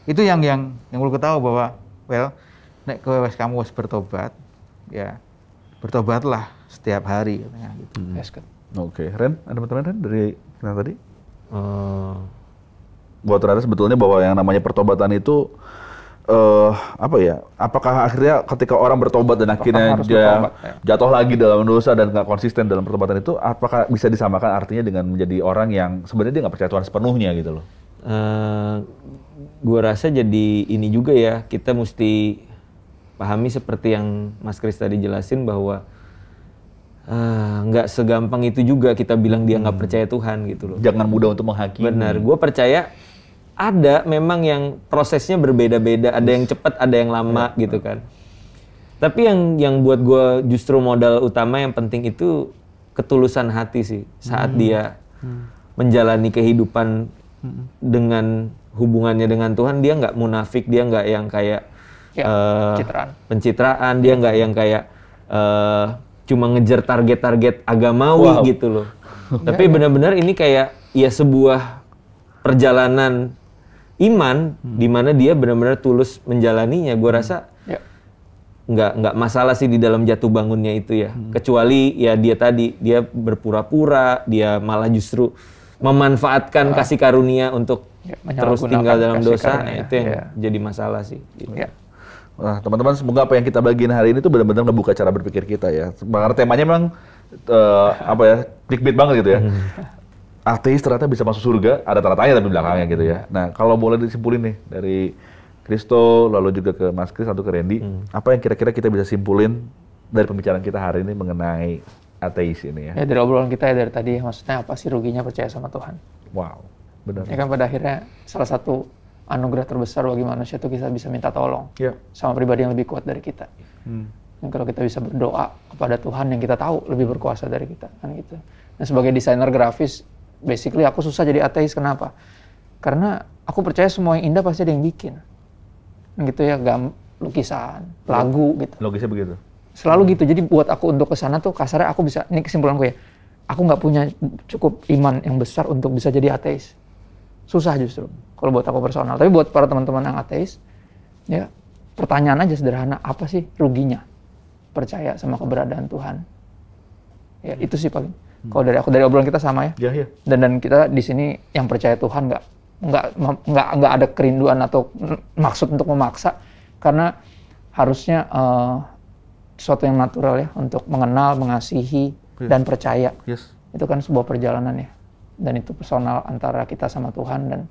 Itu yang perlu kita tahu bahwa nek kowe wis kamu wis bertobat, ya bertobatlah setiap hari katanya gitu. Oke, Ren, ada pertanyaan Ren dari yang tadi? Buat Rara sebetulnya bahwa yang namanya pertobatan itu apa ya? Apakah akhirnya ketika orang bertobat dan akhirnya dia jatuh lagi dalam dosa dan nggak konsisten dalam pertobatan itu, apakah bisa disamakan artinya dengan menjadi orang yang sebenarnya dia nggak percaya Tuhan sepenuhnya gitu loh? Gue rasa jadi ini juga ya, kita mesti pahami seperti yang Mas Kris tadi jelasin bahwa nggak segampang itu juga kita bilang dia nggak percaya Tuhan gitu loh. Jangan mudah untuk menghakimi. Benar, gue percaya ada memang yang prosesnya berbeda-beda, ada yang cepat, ada yang lama gitu kan. Tapi yang buat gue justru modal utama yang penting itu ketulusan hati sih. Saat dia menjalani kehidupan dengan hubungannya dengan Tuhan, dia nggak munafik, dia nggak yang kayak pencitraan, dia nggak yang kayak cuma ngejar target-target agamawi gitu loh. Tapi benar-benar ini kayak ya sebuah perjalanan iman di mana dia benar-benar tulus menjalaninya. Gue rasa nggak masalah sih di dalam jatuh bangunnya itu ya. Kecuali ya dia berpura-pura, dia malah justru memanfaatkan kasih karunia untuk terus tinggal dalam dosa. Nah, itu yang jadi masalah sih. Gitu. Nah, teman-teman, semoga apa yang kita bagiin hari ini tuh benar-benar ngebuka cara berpikir kita ya. Karena temanya memang clickbait banget gitu ya. Ateis ternyata bisa masuk surga, ada tanda tanya tapi belakangnya gitu ya. Nah, kalau boleh disimpulin nih dari Kristo, lalu juga ke Mas Kris atau ke Randy, apa yang kira-kira kita bisa simpulin dari pembicaraan kita hari ini mengenai ateis ini ya? Ya dari obrolan kita ya dari tadi, maksudnya apa sih ruginya percaya sama Tuhan? Wow, benar. Ya kan pada akhirnya salah satu anugerah terbesar bagi manusia itu kita bisa minta tolong sama pribadi yang lebih kuat dari kita. Dan kalau kita bisa berdoa kepada Tuhan yang kita tahu lebih berkuasa dari kita, kan gitu. Nah, sebagai desainer grafis, basically aku susah jadi ateis. Kenapa? Karena aku percaya semua yang indah pasti ada yang bikin. Gitu ya, lukisan, lagu gitu. Logisnya begitu. Selalu gitu. Jadi buat aku untuk ke sana tuh kasarnya aku bisa, ini kesimpulanku ya, aku nggak punya cukup iman yang besar untuk bisa jadi ateis. Susah justru kalau buat aku personal. Tapi buat para teman-teman yang ateis, ya pertanyaan aja sederhana, apa sih ruginya percaya sama keberadaan Tuhan? Ya itu sih paling. Kalau dari aku, dari obrolan kita sama ya. Iya. Dan kita di sini yang percaya Tuhan nggak ada kerinduan atau maksud untuk memaksa, karena harusnya sesuatu yang natural ya untuk mengenal, mengasihi dan percaya. Yes. Itu kan sebuah perjalanan ya. Dan itu personal antara kita sama Tuhan, dan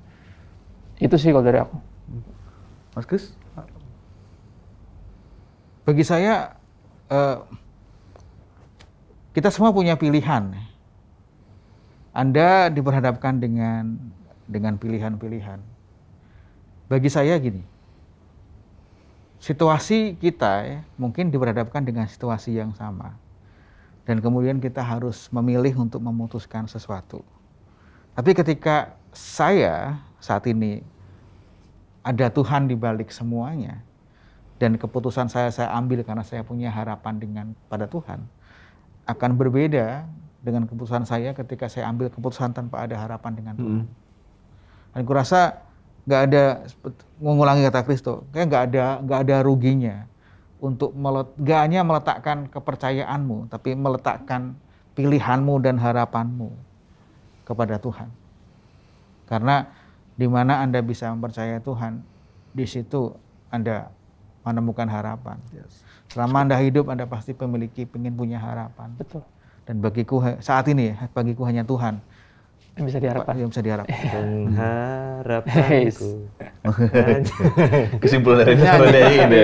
itu sih kalau dari aku. Mas Kris? Bagi saya, kita semua punya pilihan. Anda diperhadapkan dengan pilihan-pilihan. Bagi saya gini, situasi kita ya, mungkin diperhadapkan dengan situasi yang sama. Dan kemudian kita harus memilih untuk memutuskan sesuatu. Tapi ketika saya saat ini ada Tuhan di balik semuanya, dan keputusan saya ambil karena saya punya harapan pada Tuhan, akan berbeda dengan keputusan saya ketika saya ambil keputusan tanpa ada harapan dengan Tuhan. Dan kurasa nggak ada, mengulangi kata Kristo, kayak nggak ada ruginya untuk nggak hanya meletakkan kepercayaanmu, tapi meletakkan pilihanmu dan harapanmu kepada Tuhan. Karena di mana Anda bisa mempercayai Tuhan, di situ Anda menemukan harapan. Selama Anda hidup, Anda pasti ingin punya harapan. Betul. Dan bagiku saat ini ya, bagiku hanya Tuhan yang bisa diharapkan. Yang bisa diharapkan. Pengharapanku. Kesimpulan dari ini.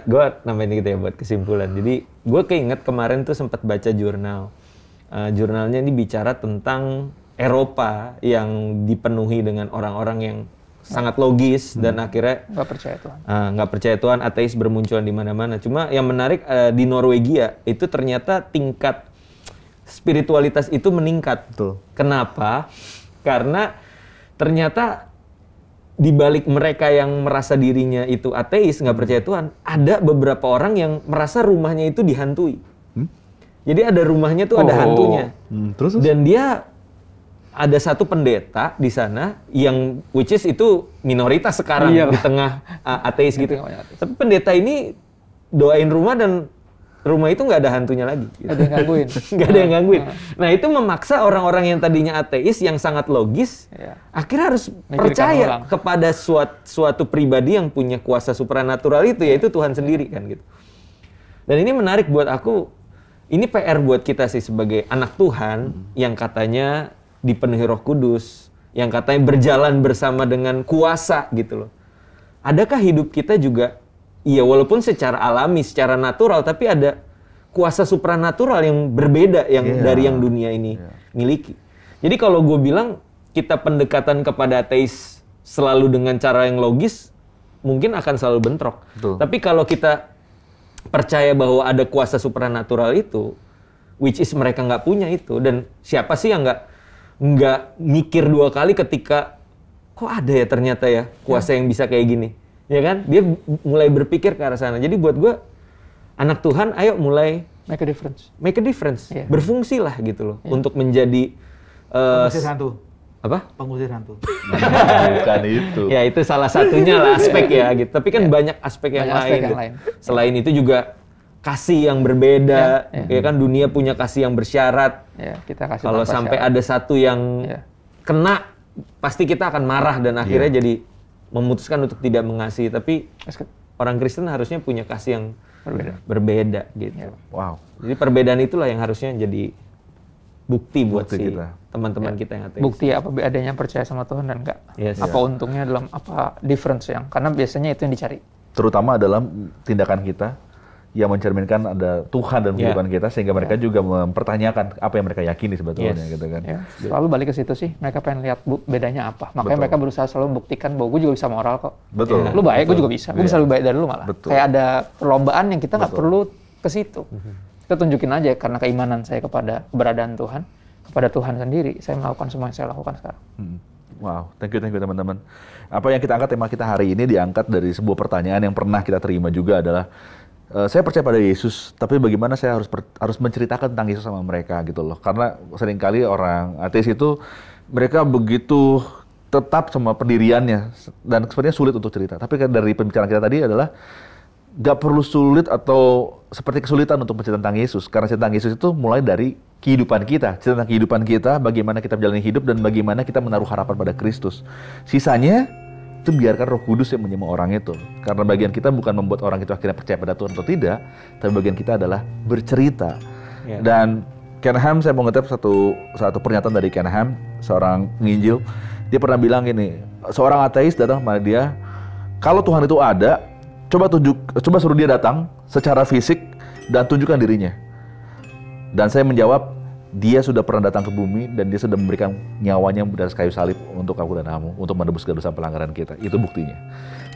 Gue nambahin gitu ya buat kesimpulan. Jadi gue keinget kemarin tuh sempat baca jurnal. Jurnalnya ini bicara tentang Eropa yang dipenuhi dengan orang-orang yang sangat logis dan akhirnya nggak percaya Tuhan. Nggak percaya Tuhan, ateis bermunculan di mana-mana. Cuma yang menarik di Norwegia itu ternyata tingkat spiritualitas itu meningkat. Betul. Kenapa? Karena ternyata di balik mereka yang merasa dirinya itu ateis, nggak percaya Tuhan, ada beberapa orang yang merasa rumahnya itu dihantui. Jadi ada rumahnya tuh ada hantunya. Terus? Dan dia ada satu pendeta di sana yang which is itu minoritas sekarang di tengah ateis gitu. Tapi pendeta ini doain rumah dan rumah itu nggak ada hantunya lagi. Gitu. Nggak ada yang gangguin. Nggak ada yang gangguin. Nah itu memaksa orang-orang yang tadinya ateis yang sangat logis, akhirnya harus percaya kepada suatu pribadi yang punya kuasa supranatural itu, yaitu Tuhan sendiri kan gitu. Dan ini menarik buat aku. Ini PR buat kita sih sebagai anak Tuhan yang katanya dipenuhi Roh Kudus, yang katanya berjalan bersama dengan kuasa gitu loh. Adakah hidup kita juga, iya walaupun secara alami, secara natural, tapi ada kuasa supranatural yang berbeda yang dari yang dunia ini miliki. Jadi kalau gue bilang kita pendekatan kepada ateis selalu dengan cara yang logis, mungkin akan selalu bentrok. Betul. Tapi kalau kita percaya bahwa ada kuasa supranatural itu, which is mereka nggak punya itu, dan siapa sih yang nggak mikir dua kali ketika kok ada ya ternyata ya kuasa yang bisa kayak gini, ya kan? Dia mulai berpikir ke arah sana. Jadi buat gue anak Tuhan, ayo mulai make a difference, berfungsi lah gitu loh untuk menjadi pengusir hantu. Apa? Pengusir hantu. Bukan itu. Ya itu salah satunya lah aspek ya gitu. Tapi kan banyak aspek yang lain. Selain itu juga kasih yang berbeda, ya kan dunia punya kasih yang bersyarat. Kita kasih kalau sampai ada satu yang kena, pasti kita akan marah dan akhirnya jadi memutuskan untuk tidak mengasihi. Tapi orang Kristen harusnya punya kasih yang berbeda gitu. Wow. Jadi perbedaan itulah yang harusnya jadi bukti buat teman-teman kita yang ateis. Bukti apa adanya percaya sama Tuhan dan enggak. Apa untungnya dalam apa difference yang, karena biasanya itu yang dicari. Terutama dalam tindakan kita yang mencerminkan ada Tuhan dalam kehidupan kita, sehingga mereka juga mempertanyakan apa yang mereka yakini sebetulnya gitu kan. Selalu balik ke situ sih, mereka pengen lihat bedanya apa. Makanya mereka berusaha selalu buktikan bahwa gue juga bisa moral kok. Betul. Lu baik, gue juga bisa. Gue bisa lebih baik dari lu malah. Kayak ada perlombaan yang kita nggak perlu ke situ. Kita tunjukin aja karena keimanan saya kepada keberadaan Tuhan, kepada Tuhan sendiri, saya melakukan semua yang saya lakukan sekarang. Wow, thank you teman-teman. Apa yang kita angkat, tema kita hari ini diangkat dari sebuah pertanyaan yang pernah kita terima juga adalah, saya percaya pada Yesus, tapi bagaimana saya harus menceritakan tentang Yesus sama mereka gitu loh. Karena seringkali orang ateis itu, mereka begitu tetap sama pendiriannya, dan sepertinya sulit untuk cerita. Tapi kan dari pembicaraan kita tadi adalah, gak perlu sulit atau seperti kesulitan untuk bercerita tentang Yesus. Karena cerita tentang Yesus itu mulai dari kehidupan kita. Cerita tentang kehidupan kita, bagaimana kita menjalani hidup, dan bagaimana kita menaruh harapan pada Kristus. Sisanya, itu biarkan Roh Kudus yang menyembuh orang itu. Karena bagian kita bukan membuat orang itu akhirnya percaya pada Tuhan atau tidak, tapi bagian kita adalah bercerita. Dan Ken Ham, saya mau ngetip satu pernyataan dari Ken Ham, seorang penginjil. Dia pernah bilang gini, seorang ateis datang kepada dia, kalau Tuhan itu ada, coba suruh dia datang secara fisik dan tunjukkan dirinya. Dan saya menjawab, dia sudah pernah datang ke bumi dan dia sudah memberikan nyawanya di atas kayu salib untuk aku dan kamu, untuk menebus dosa pelanggaran kita. Itu buktinya.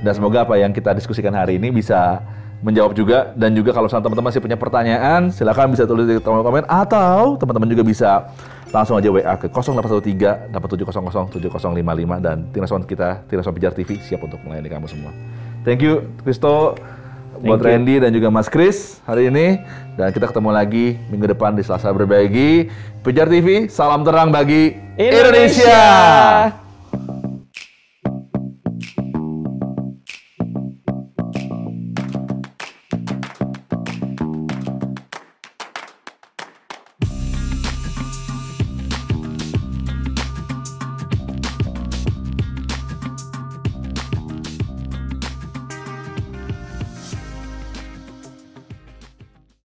Dan semoga apa yang kita diskusikan hari ini bisa menjawab juga. Dan juga kalau teman-teman masih punya pertanyaan, silakan bisa tulis di kolom komen, atau teman-teman juga bisa langsung aja WA ke 0813 8700 7055, dan tim respon kita, tim respon Pijar TV siap untuk melayani kamu semua. Thank you, Kristo, buat Randy dan juga Mas Kris hari ini. Dan kita ketemu lagi minggu depan di Selasa Berbagi. Pijar TV, salam terang bagi Indonesia.